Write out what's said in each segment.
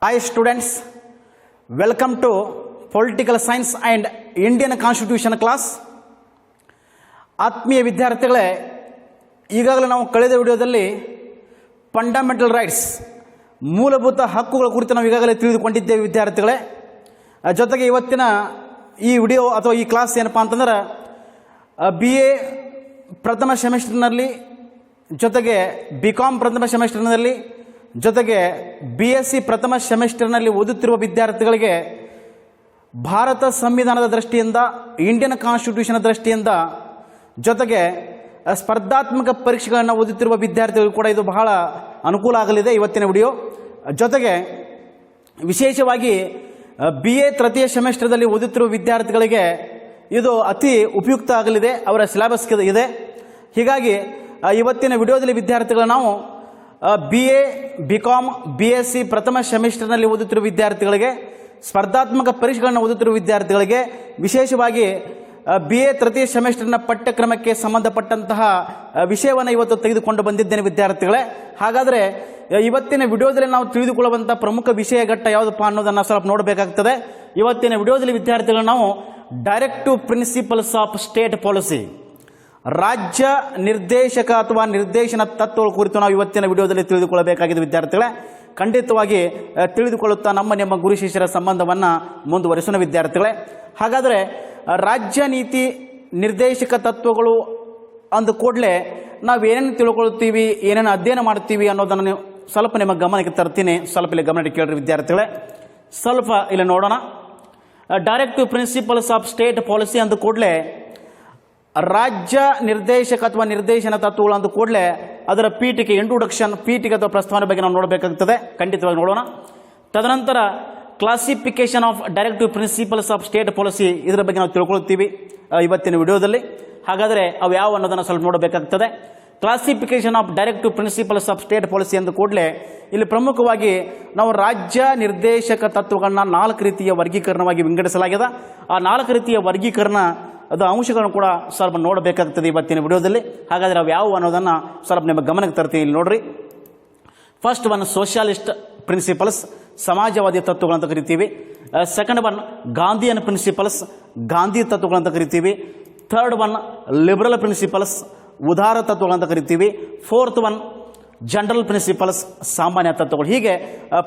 Hi students, welcome to Political Science and Indian Constitution class. ಆತ್ಮೀಯ ವಿದ್ಯಾರ್ಥಿಗಳೇ, ಈಗಾಗಲೇ ನಾವು ಕಳೆದ ವಿಡಿಯೋದಲ್ಲಿ ಫಂಡಮೆಂಟಲ್ ರೈಟ್ಸ್ ಮೂಲಭೂತ ಹಕ್ಕುಗಳ ಕುರಿತು ನಾವು ಈಗಾಗಲೇ ತಿಳಿದುಕೊಂಡಿದ್ದೇವೆ ವಿದ್ಯಾರ್ಥಿಗಳೇ. ಜೊತೆಗೆ ಇವತ್ತಿನ ಈ ವಿಡಿಯೋ ಅಥವಾ ಈ ಕ್ಲಾಸ್ ಏನಪ್ಪಾ ಅಂತಂದ್ರೆ BA ಪ್ರಥಮ ಸೆಮಿಸ್ಟರ್ನಲ್ಲಿ, ಜೊತೆಗೆ BCom ಪ್ರಥಮ ಸೆಮಿಸ್ಟರ್ನಲ್ಲಿ, ಜೊತೆಗೆ BSc ಪ್ರಥಮ ಸೆಮಿಸ್ಟರ್ನಲ್ಲಿ ಓದುತ್ತಿರುವ ವಿದ್ಯಾರ್ಥಿಗಳಿಗೆ ಭಾರತ ಸಂವಿಧಾನದ ದೃಷ್ಟಿಯಿಂದ, ಇಂಡಿಯನ್ ಕಾನ್ಸ್ಟಿಟ್ಯೂಷನ್ ದೃಷ್ಟಿಯಿಂದ, ಜೊತೆಗೆ ಸ್ಪರ್ಧಾತ್ಮಕ ಪರೀಕ್ಷೆಗಳನ್ನು ಓದುತ್ತಿರುವ ವಿದ್ಯಾರ್ಥಿಗಳು ಕೂಡ ಇದು ಬಹಳ ಅನುಕೂಲ ಆಗಲಿದೆ ಇವತ್ತಿನ ವಿಡಿಯೋ. ಜೊತೆಗೆ ವಿಶೇಷವಾಗಿ BA ತೃತೀಯ ಸೆಮಿಸ್ಟರ್ದಲ್ಲಿ ಓದುತ್ತಿರುವ ವಿದ್ಯಾರ್ಥಿಗಳಿಗೆ ಇದು ಅತಿ ಉಪಯುಕ್ತ ಆಗಲಿದೆ, ಅವರ ಸಿಲೆಬಸ್ ಇದೆ. ಹೀಗಾಗಿ ಇವತ್ತಿನ ವಿಡಿಯೋದಲ್ಲಿ ವಿದ್ಯಾರ್ಥಿಗಳು ನಾವು BA, BCom, BSc ಪ್ರಥಮ ಸೆಮಿಸ್ಟರ್ನಲ್ಲಿ ಓದುತ್ತಿರುವ ವಿದ್ಯಾರ್ಥಿಗಳಿಗೆ, ಸ್ಪರ್ಧಾತ್ಮಕ ಪರೀಕ್ಷೆಗಳನ್ನು ಓದುತ್ತಿರುವ ವಿದ್ಯಾರ್ಥಿಗಳಿಗೆ, ವಿಶೇಷವಾಗಿ BA ತೃತೀಯ ಸೆಮಿಸ್ಟರ್ನ ಪಠ್ಯಕ್ರಮಕ್ಕೆ ಸಂಬಂಧಪಟ್ಟಂತಹ ವಿಷಯವನ್ನು ಇವತ್ತು ತೆಗೆದುಕೊಂಡು ಬಂದಿದ್ದೇನೆ ವಿದ್ಯಾರ್ಥಿಗಳೇ. ಹಾಗಾದರೆ ಇವತ್ತಿನ ವಿಡಿಯೋದಲ್ಲಿ ನಾವು ತಿಳಿದುಕೊಳ್ಳುವಂಥ ಪ್ರಮುಖ ವಿಷಯ ಘಟ್ಟ ಯಾವುದಪ್ಪ ಅನ್ನೋದನ್ನು ಸ್ವಲ್ಪ ನೋಡಬೇಕಾಗ್ತದೆ. ಇವತ್ತಿನ ವಿಡಿಯೋದಲ್ಲಿ ವಿದ್ಯಾರ್ಥಿಗಳು ನಾವು directive principles of state policy, ರಾಜ್ಯ ನಿರ್ದೇಶಕ ಅಥವಾ ನಿರ್ದೇಶನ ತತ್ವಗಳ ಕುರಿತು ನಾವು ಇವತ್ತಿನ ವಿಡಿಯೋದಲ್ಲಿ ತಿಳಿದುಕೊಳ್ಳಬೇಕಾಗಿದೆ ವಿದ್ಯಾರ್ಥಿಗಳೇ. ಖಂಡಿತವಾಗಿ ತಿಳಿದುಕೊಳ್ಳುತ್ತಾ ನಿಮ್ಮ ಗುರು ಶಿಷ್ಯರ ಸಂಬಂಧವನ್ನು ಮುಂದುವರಿಸೋಣ ವಿದ್ಯಾರ್ಥಿಗಳೇ. ಹಾಗಾದರೆ ರಾಜ್ಯ ನೀತಿ ನಿರ್ದೇಶಕ ತತ್ವಗಳು ಅಂದ ಕೂಡಲೇ ನಾವು ಏನೇನು ತಿಳ್ಕೊಳ್ತೀವಿ, ಏನೇನು ಅಧ್ಯಯನ ಮಾಡ್ತೀವಿ ಅನ್ನೋದನ್ನು ಸ್ವಲ್ಪ ನಿಮ್ಮ ಗಮನಕ್ಕೆ ತರ್ತೀನಿ. ಸ್ವಲ್ಪ ಇಲ್ಲಿ ಗಮನ ಕೇಳ್ರಿ ವಿದ್ಯಾರ್ಥಿಗಳೇ, ಸ್ವಲ್ಪ ಇಲ್ಲಿ ನೋಡೋಣ. Directive principles of state policy ಅಂದ ಕೂಡಲೇ ರಾಜ್ಯ ನಿರ್ದೇಶಕ ಅಥವಾ ನಿರ್ದೇಶನ ತತ್ವಗಳು ಅಂದ ಕೂಡಲೇ ಅದರ ಪೀಠಿಕೆ, ಇಂಟ್ರೊಡಕ್ಷನ್, ಪೀಠಿಕೆ ಅಥವಾ ಪ್ರಸ್ತಾವನೆ ಬಗ್ಗೆ ನಾವು ನೋಡಬೇಕಾಗ್ತದೆ. ಖಂಡಿತವಾಗಿ ನೋಡೋಣ. ತದನಂತರ classification of directive principles of state policy, ಇದರ ಬಗ್ಗೆ ನಾವು ತಿಳ್ಕೊಳ್ತೀವಿ ಇವತ್ತಿನ ವಿಡಿಯೋದಲ್ಲಿ. ಹಾಗಾದರೆ ಅವು ಯಾವ ಅನ್ನೋದನ್ನು ಸ್ವಲ್ಪ ನೋಡಬೇಕಾಗ್ತದೆ. Classification of directive principles of state policy ಅಂದ ಕೂಡಲೇ ಇಲ್ಲಿ ಪ್ರಮುಖವಾಗಿ ನಾವು ರಾಜ್ಯ ನಿರ್ದೇಶಕ ತತ್ವಗಳನ್ನ 4 ರೀತಿಯ ವರ್ಗೀಕರಣವಾಗಿ ವಿಂಗಡಿಸಲಾಗಿದೆ. ಆ 4 ರೀತಿಯ ವರ್ಗೀಕರಣ ಅದು ಅಂಶಗಳನ್ನು ಕೂಡ ಸ್ವಲ್ಪ ನೋಡಬೇಕಾಗ್ತದೆ ಇವತ್ತಿನ ವಿಡಿಯೋದಲ್ಲಿ. ಹಾಗಾದರೆ ಅವು ಯಾವುವು ಅನ್ನೋದನ್ನು ಸ್ವಲ್ಪ ನಿಮ್ಮ ಗಮನಕ್ಕೆ ತರ್ತೀನಿ. ಇಲ್ಲಿ ನೋಡ್ರಿ. ಫಸ್ಟ್ ಒನ್ ಸೋಷಿಯಲಿಸ್ಟ್ ಪ್ರಿನ್ಸಿಪಲ್ಸ್, ಸಮಾಜವಾದಿ ತತ್ವಗಳಂತ ಕರಿತೀವಿ. Second one Gandhian principles, Gandhi ತತ್ವಗಳಂತ ಕರಿತೀವಿ. ಥರ್ಡ್ ಒನ್ ಲಿಬರಲ್ ಪ್ರಿನ್ಸಿಪಲ್ಸ್, ಉದಾರ ತತ್ವಗಳಂತ ಕರಿತೀವಿ. ಫೋರ್ತ್ ಒನ್ ಜನರಲ್ ಪ್ರಿನ್ಸಿಪಲ್ಸ್, ಸಾಮಾನ್ಯ ತತ್ವಗಳು. ಹೀಗೆ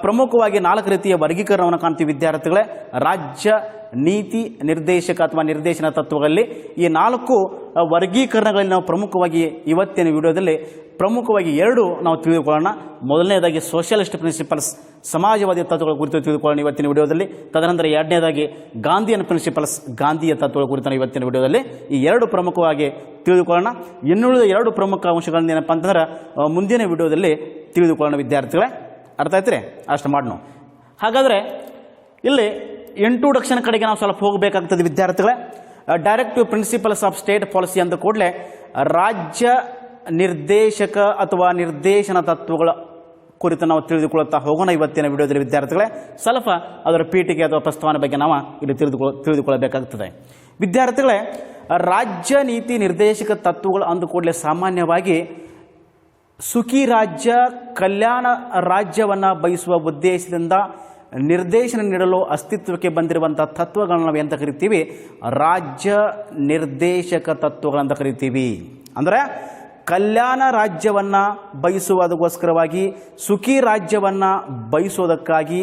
ಪ್ರಮುಖವಾಗಿ 4 ರೀತಿಯ ವರ್ಗೀಕರಣವನ್ನು ಕಾಣ್ತೀವಿ ವಿದ್ಯಾರ್ಥಿಗಳೇ ರಾಜ್ಯ ನೀತಿ ನಿರ್ದೇಶಕ ಅಥವಾ ನಿರ್ದೇಶನ ತತ್ವಗಳಲ್ಲಿ. ಈ 4 ವರ್ಗೀಕರಣಗಳಲ್ಲಿ ನಾವು ಪ್ರಮುಖವಾಗಿ ಇವತ್ತಿನ ವಿಡಿಯೋದಲ್ಲಿ ಪ್ರಮುಖವಾಗಿ 2 ನಾವು ತಿಳಿದುಕೊಳ್ಳೋಣ. ಮೊದಲನೇದಾಗಿ ಸೋಷಿಯಲಿಸ್ಟ್ ಪ್ರಿನ್ಸಿಪಲ್ಸ್, ಸಮಾಜವಾದಿ ತತ್ವಗಳ ಕುರಿತು ತಿಳಿದುಕೊಳ್ಳೋಣ ಇವತ್ತಿನ ವಿಡಿಯೋದಲ್ಲಿ. ತದನಂತರ ಎರಡನೇದಾಗಿ ಗಾಂಧಿಯನ್ ಪ್ರಿನ್ಸಿಪಲ್ಸ್, ಗಾಂಧಿಯ ತತ್ವಗಳ ಕುರಿತು ಇವತ್ತಿನ ವಿಡಿಯೋದಲ್ಲಿ ಈ 2 ಪ್ರಮುಖವಾಗಿ ತಿಳಿದುಕೊಳ್ಳೋಣ. ಇನ್ನುಳಿದ 2 ಪ್ರಮುಖ ಅಂಶಗಳನ್ನ ಏನಪ್ಪ ಅಂತಂದ್ರೆ ಮುಂದಿನ ವಿಡಿಯೋದಲ್ಲಿ ತಿಳಿದುಕೊಳ್ಳೋಣ ವಿದ್ಯಾರ್ಥಿಗಳೇ. ಅರ್ಥ ಆಯ್ತು ರೀ? ಅಷ್ಟು ಮಾಡೋಣ. ಹಾಗಾದರೆ ಇಲ್ಲಿ ಇಂಟ್ರೊಡಕ್ಷನ್ ಕಡೆಗೆ ನಾವು ಸ್ವಲ್ಪ ಹೋಗಬೇಕಾಗ್ತದೆ ವಿದ್ಯಾರ್ಥಿಗಳೇ. Directive principles of state policy ಅಂದ ಕೂಡಲೇ ರಾಜ್ಯ ನಿರ್ದೇಶಕ ಅಥವಾ ನಿರ್ದೇಶನ ತತ್ವಗಳ ಕುರಿತು ನಾವು ತಿಳಿದುಕೊಳ್ಳುತ್ತಾ ಹೋಗೋಣ ಇವತ್ತಿನ ವಿಡಿಯೋದಲ್ಲಿ ವಿದ್ಯಾರ್ಥಿಗಳೇ. ಸ್ವಲ್ಪ ಅದರ ಪೀಠಿಕೆ ಅಥವಾ ಪ್ರಸ್ತಾವನೆ ಬಗ್ಗೆ ನಾವು ಇಲ್ಲಿ ತಿಳಿದುಕೊಳ್ಳಬೇಕಾಗ್ತದೆ ವಿದ್ಯಾರ್ಥಿಗಳೇ. ರಾಜ್ಯ ನೀತಿ ನಿರ್ದೇಶಕ ತತ್ವಗಳು ಅಂದ ಕೂಡಲೇ ಸಾಮಾನ್ಯವಾಗಿ ಸುಖಿ ರಾಜ್ಯ, ಕಲ್ಯಾಣ ರಾಜ್ಯವನ್ನು ಬಯಸುವ ಉದ್ದೇಶದಿಂದ ನಿರ್ದೇಶನ ನೀಡಲು ಅಸ್ತಿತ್ವಕ್ಕೆ ಬಂದಿರುವಂಥ ತತ್ವಗಳನ್ನ ನಾವು ಎಂತ ಕರಿತೀವಿ? ರಾಜ್ಯ ನಿರ್ದೇಶಕ ತತ್ವಗಳಂತ ಕರಿತೀವಿ. ಅಂದರೆ ಕಲ್ಯಾಣ ರಾಜ್ಯವನ್ನು ಬಯಸುವುದಕ್ಕೋಸ್ಕರವಾಗಿ, ಸುಖಿ ರಾಜ್ಯವನ್ನು ಬಯಸುವುದಕ್ಕಾಗಿ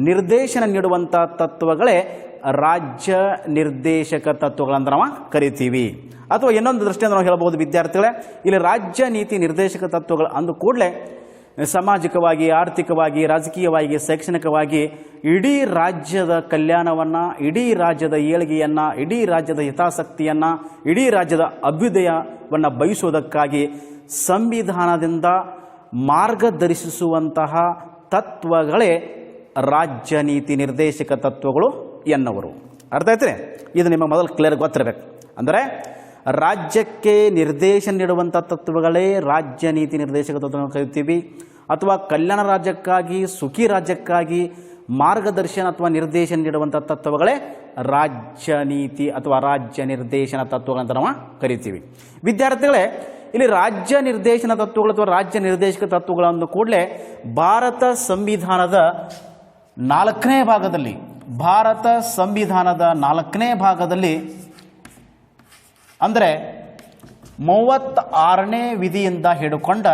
ನಿರ್ದೇಶನ ನೀಡುವಂಥ ತತ್ವಗಳೇ ರಾಜ್ಯ ನಿರ್ದೇಶಕ ತತ್ವಗಳಂತ ನಾವು ಕರಿತೀವಿ. ಅಥವಾ ಇನ್ನೊಂದು ದೃಷ್ಟಿಯಿಂದ ನಾವು ಹೇಳಬಹುದು ವಿದ್ಯಾರ್ಥಿಗಳೇ, ಇಲ್ಲಿ ರಾಜ್ಯ ನೀತಿ ನಿರ್ದೇಶಕ ತತ್ವಗಳು ಅಂದ ಕೂಡಲೇ ಸಾಮಾಜಿಕವಾಗಿ, ಆರ್ಥಿಕವಾಗಿ, ರಾಜಕೀಯವಾಗಿ, ಶೈಕ್ಷಣಿಕವಾಗಿ ಇಡೀ ರಾಜ್ಯದ ಕಲ್ಯಾಣವನ್ನು, ಇಡೀ ರಾಜ್ಯದ ಏಳಿಗೆಯನ್ನು, ಇಡೀ ರಾಜ್ಯದ ಹಿತಾಸಕ್ತಿಯನ್ನು, ಇಡೀ ರಾಜ್ಯದ ಅಭ್ಯುದಯವನ್ನು ಬಯಸುವುದಕ್ಕಾಗಿ ಸಂವಿಧಾನದಿಂದ ಮಾರ್ಗದರ್ಶಿಸುವಂತಹ ತತ್ವಗಳೇ ರಾಜ್ಯ ನೀತಿ ನಿರ್ದೇಶಕ ತತ್ವಗಳು ಎನ್ನುವರು. ಅರ್ಥ ಆಯ್ತು? ಇದು ನಿಮ್ಮ ಮೊದಲು ಕ್ಲಿಯರ್ ಗೊತ್ತಿರಬೇಕು. ಅಂದರೆ ರಾಜ್ಯಕ್ಕೆ ನಿರ್ದೇಶನ ನೀಡುವಂಥ ತತ್ವಗಳೇ ರಾಜ್ಯ ನೀತಿ ನಿರ್ದೇಶಕ ತತ್ವಗಳನ್ನು ಕರಿತೀವಿ. ಅಥವಾ ಕಲ್ಯಾಣ ರಾಜ್ಯಕ್ಕಾಗಿ, ಸುಖಿ ರಾಜ್ಯಕ್ಕಾಗಿ ಮಾರ್ಗದರ್ಶನ ಅಥವಾ ನಿರ್ದೇಶನ ನೀಡುವಂಥ ತತ್ವಗಳೇ ರಾಜ್ಯ ನೀತಿ ಅಥವಾ ರಾಜ್ಯ ನಿರ್ದೇಶನ ತತ್ವಗಳಂತ ನಾವು ಕರಿತೀವಿ ವಿದ್ಯಾರ್ಥಿಗಳೇ. ಇಲ್ಲಿ ರಾಜ್ಯ ನಿರ್ದೇಶನ ತತ್ವಗಳು ಅಥವಾ ರಾಜ್ಯ ನಿರ್ದೇಶಕ ತತ್ವಗಳು ಅಂದ ಕೂಡಲೇ ಭಾರತ ಸಂವಿಧಾನದ 4ನೇ ಭಾಗದಲ್ಲಿ, ಭಾರತ ಸಂವಿಧಾನದ 4ನೇ ಭಾಗದಲ್ಲಿ ಅಂದರೆ 36ನೇ ವಿಧಿಯಿಂದ ಹಿಡ್ಕೊಂಡ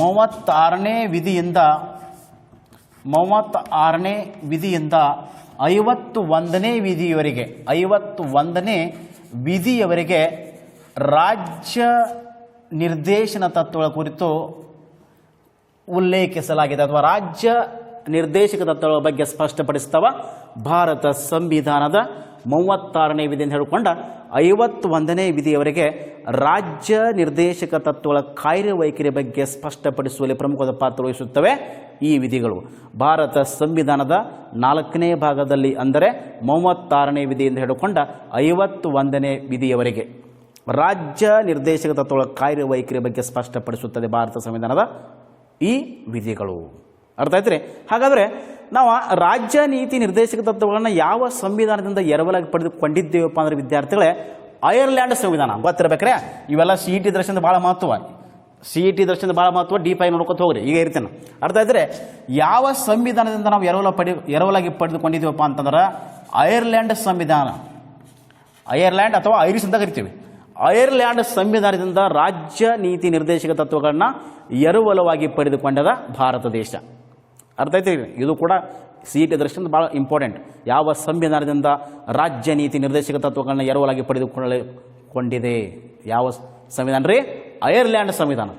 36ನೇ ವಿಧಿಯಿಂದ 51ನೇ ವಿಧಿಯವರೆಗೆ 51ನೇ ವಿಧಿಯವರೆಗೆ ರಾಜ್ಯ ನಿರ್ದೇಶನ ತತ್ವಗಳ ಕುರಿತು ಉಲ್ಲೇಖಿಸಲಾಗಿದೆ ಅಥವಾ ರಾಜ್ಯ ನಿರ್ದೇಶಕ ತತ್ವಗಳ ಬಗ್ಗೆ ಸ್ಪಷ್ಟಪಡಿಸ್ತವ ಭಾರತ ಸಂವಿಧಾನದ 36ನೇ ವಿಧಿಯಿಂದ ಹಿಡ್ಕೊಂಡ 51ನೇ ವಿಧಿಯವರೆಗೆ ರಾಜ್ಯ ನಿರ್ದೇಶಕ ತತ್ವಗಳ ಕಾರ್ಯವೈಖರಿ ಬಗ್ಗೆ ಸ್ಪಷ್ಟಪಡಿಸುವಲ್ಲಿ ಪ್ರಮುಖವಾದ ಪಾತ್ರ ವಹಿಸುತ್ತವೆ ಈ ವಿಧಿಗಳು. ಭಾರತ ಸಂವಿಧಾನದ 4ನೇ ಭಾಗದಲ್ಲಿ ಅಂದರೆ 36ನೇ ವಿಧಿಯಿಂದ ಹಿಡ್ಕೊಂಡ 51ನೇ ವಿಧಿಯವರೆಗೆ ರಾಜ್ಯ ನಿರ್ದೇಶಕ ತತ್ವಗಳ ಕಾರ್ಯವೈಖರಿ ಬಗ್ಗೆ ಸ್ಪಷ್ಟಪಡಿಸುತ್ತದೆ ಭಾರತ ಸಂವಿಧಾನದ ಈ ವಿಧಿಗಳು. ಅರ್ಥ ಆಯ್ತು ರೀ? ಹಾಗಾದರೆ ನಾವು ರಾಜ್ಯ ನೀತಿ ನಿರ್ದೇಶಕ ತತ್ವಗಳನ್ನು ಯಾವ ಸಂವಿಧಾನದಿಂದ ಎರವಲಾಗಿ ಪಡೆದುಕೊಂಡಿದ್ದೇವಪ್ಪ ಅಂದರೆ ವಿದ್ಯಾರ್ಥಿಗಳೇ, ಐರ್ಲ್ಯಾಂಡ್ ಸಂವಿಧಾನ ಗೊತ್ತಿರಬೇಕ್ರೆ. ಇವೆಲ್ಲ CET ದೃಷ್ಟಿಯಿಂದ ಭಾಳ ಮಹತ್ವ, CET ದೃಷ್ಟಿಯಿಂದ ಭಾಳ ಮಹತ್ವ. ಡೀಪಾಗಿ ನೋಡ್ಕೊತ ಹೋಗ್ರಿ, ಈಗ ಇರ್ತೇನೆ. ಅರ್ಥ ಆಯ್ತು? ಯಾವ ಸಂವಿಧಾನದಿಂದ ನಾವು ಎರವಲಾಗಿ ಪಡೆದುಕೊಂಡಿದ್ದೀವಪ್ಪ ಅಂತಂದ್ರೆ ಐರ್ಲ್ಯಾಂಡ್ ಸಂವಿಧಾನ, ಐರ್ಲ್ಯಾಂಡ್ ಅಥವಾ ಐರಿಷ್ ಅಂತ ಕರಿತೀವಿ. ಐರ್ಲ್ಯಾಂಡ್ ಸಂವಿಧಾನದಿಂದ ರಾಜ್ಯ ನೀತಿ ನಿರ್ದೇಶಕ ತತ್ವಗಳನ್ನ ಎರವಲವಾಗಿ ಪಡೆದುಕೊಂಡದ ಭಾರತ ದೇಶ. ಅರ್ಥ ಆಯ್ತು? ಇದು ಕೂಡ CET ದೃಷ್ಟಿಯಿಂದ ಭಾಳ ಇಂಪಾರ್ಟೆಂಟ್. ಯಾವ ಸಂವಿಧಾನದಿಂದ ರಾಜ್ಯ ನೀತಿ ನಿರ್ದೇಶಕ ತತ್ವಗಳನ್ನ ಎರವಲಾಗಿ ಪಡೆದುಕೊಂಡಿದೆ? ಯಾವ ಸಂವಿಧಾನ ರೀ? ಐರ್ಲ್ಯಾಂಡ್ ಸಂವಿಧಾನ.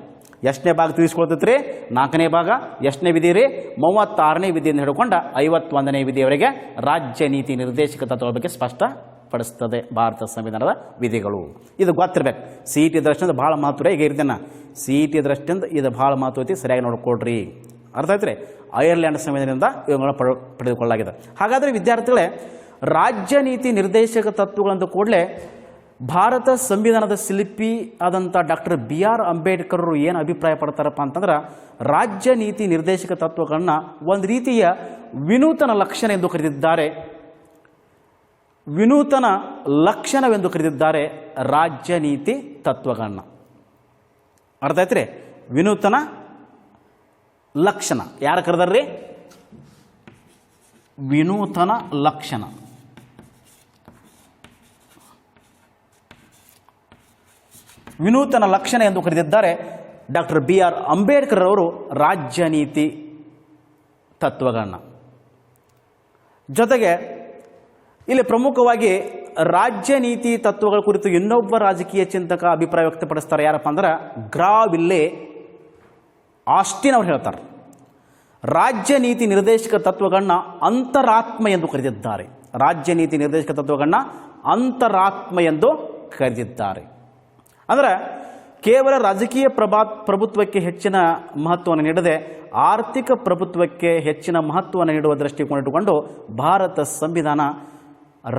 ಎಷ್ಟನೇ ಭಾಗ ತಿಳಿಸ್ಕೊಳ್ತೈತ್ರಿ? 4ನೇ ಭಾಗ. ಎಷ್ಟನೇ ವಿಧಿ ರೀ? 36ನೇ ವಿಧಿಯಿಂದ ಹಿಡ್ಕೊಂಡ 51ನೇ ವಿಧಿಯವರೆಗೆ ರಾಜ್ಯ ನೀತಿ ನಿರ್ದೇಶಕ ತತ್ವಗಳ ಬಗ್ಗೆ ಸ್ಪಷ್ಟಪಡಿಸ್ತದೆ ಭಾರತ ಸಂವಿಧಾನದ ವಿಧಿಗಳು. ಇದು ಗೊತ್ತಿರ್ಬೇಕು. CET ದೃಷ್ಟಿಯಿಂದ ಭಾಳ ಮಹತ್ವ. ಈಗ ಇರ್ತೇನೆ, CET ದೃಷ್ಟಿಯಿಂದ ಇದು ಭಾಳ ಮಹತ್ವ ಐತಿ, ಸರಿಯಾಗಿ ನೋಡ್ಕೊಡ್ರಿ. ಅರ್ಥ ಆಯ್ತು ರೀ? ಐರ್ಲ್ಯಾಂಡ್ ಸಂವಿಧಾನದಿಂದ ಇವುಗಳನ್ನ ಪಡೆದುಕೊಳ್ಳಲಾಗಿದೆ. ಹಾಗಾದರೆ ವಿದ್ಯಾರ್ಥಿಗಳೇ, ರಾಜ್ಯ ನೀತಿ ನಿರ್ದೇಶಕ ತತ್ವಗಳಂತ ಕೂಡಲೇ ಭಾರತ ಸಂವಿಧಾನದ ಶಿಲ್ಪಿ ಆದಂಥ ಡಾಕ್ಟರ್ BR ಅಂಬೇಡ್ಕರ್ ಅವರು ಏನು ಅಭಿಪ್ರಾಯ ಪಡ್ತಾರಪ್ಪ ಅಂತಂದ್ರೆ, ರಾಜ್ಯ ನೀತಿ ನಿರ್ದೇಶಕ ತತ್ವಗಳನ್ನ ಒಂದು ರೀತಿಯ ವಿನೂತನ ಲಕ್ಷಣ ಎಂದು ಕರೆದಿದ್ದಾರೆ. ವಿನೂತನ ಲಕ್ಷಣವೆಂದು ಕರೆದಿದ್ದಾರೆ ರಾಜ್ಯ ನೀತಿ ತತ್ವಗಳನ್ನ. ಅರ್ಥ ಆಯ್ತು ರೀ? ವಿನೂತನ ಲಕ್ಷಣ ಯಾರು ಕರೆದಾರ್ರಿ? ವಿನೂತನ ಲಕ್ಷಣ. ವಿನೂತನ ಲಕ್ಷಣ ಎಂದು ಕರೆದಿದ್ದಾರೆ ಡಾಕ್ಟರ್ BR ಅಂಬೇಡ್ಕರ್ ಅವರು ರಾಜ್ಯ ನೀತಿ ತತ್ವಗಳನ್ನ. ಜೊತೆಗೆ ಇಲ್ಲಿ ಪ್ರಮುಖವಾಗಿ ರಾಜ್ಯ ನೀತಿ ತತ್ವಗಳ ಕುರಿತು ಇನ್ನೊಬ್ಬ ರಾಜಕೀಯ ಚಿಂತಕ ಅಭಿಪ್ರಾಯ ವ್ಯಕ್ತಪಡಿಸ್ತಾರೆ. ಯಾರಪ್ಪ ಅಂದ್ರೆ ಗ್ರಾವಿಲ್ಲೆ ಆಸ್ಟಿನ್ ಅವರು ಹೇಳ್ತಾರೆ, ರಾಜ್ಯ ನೀತಿ ನಿರ್ದೇಶಕ ತತ್ವಗಳನ್ನ ಅಂತರಾತ್ಮ ಎಂದು ಕರೆದಿದ್ದಾರೆ. ರಾಜ್ಯ ನೀತಿ ನಿರ್ದೇಶಕ ತತ್ವಗಳನ್ನ ಅಂತರಾತ್ಮ ಎಂದು ಕರೆದಿದ್ದಾರೆ. ಅಂದರೆ ಕೇವಲ ರಾಜಕೀಯ ಪ್ರಭುತ್ವಕ್ಕೆ ಹೆಚ್ಚಿನ ಮಹತ್ವವನ್ನು ನೀಡದೆ ಆರ್ಥಿಕ ಪ್ರಭುತ್ವಕ್ಕೆ ಹೆಚ್ಚಿನ ಮಹತ್ವವನ್ನು ನೀಡುವ ದೃಷ್ಟಿಕೋನ ಇಟ್ಟುಕೊಂಡು ಭಾರತ ಸಂವಿಧಾನ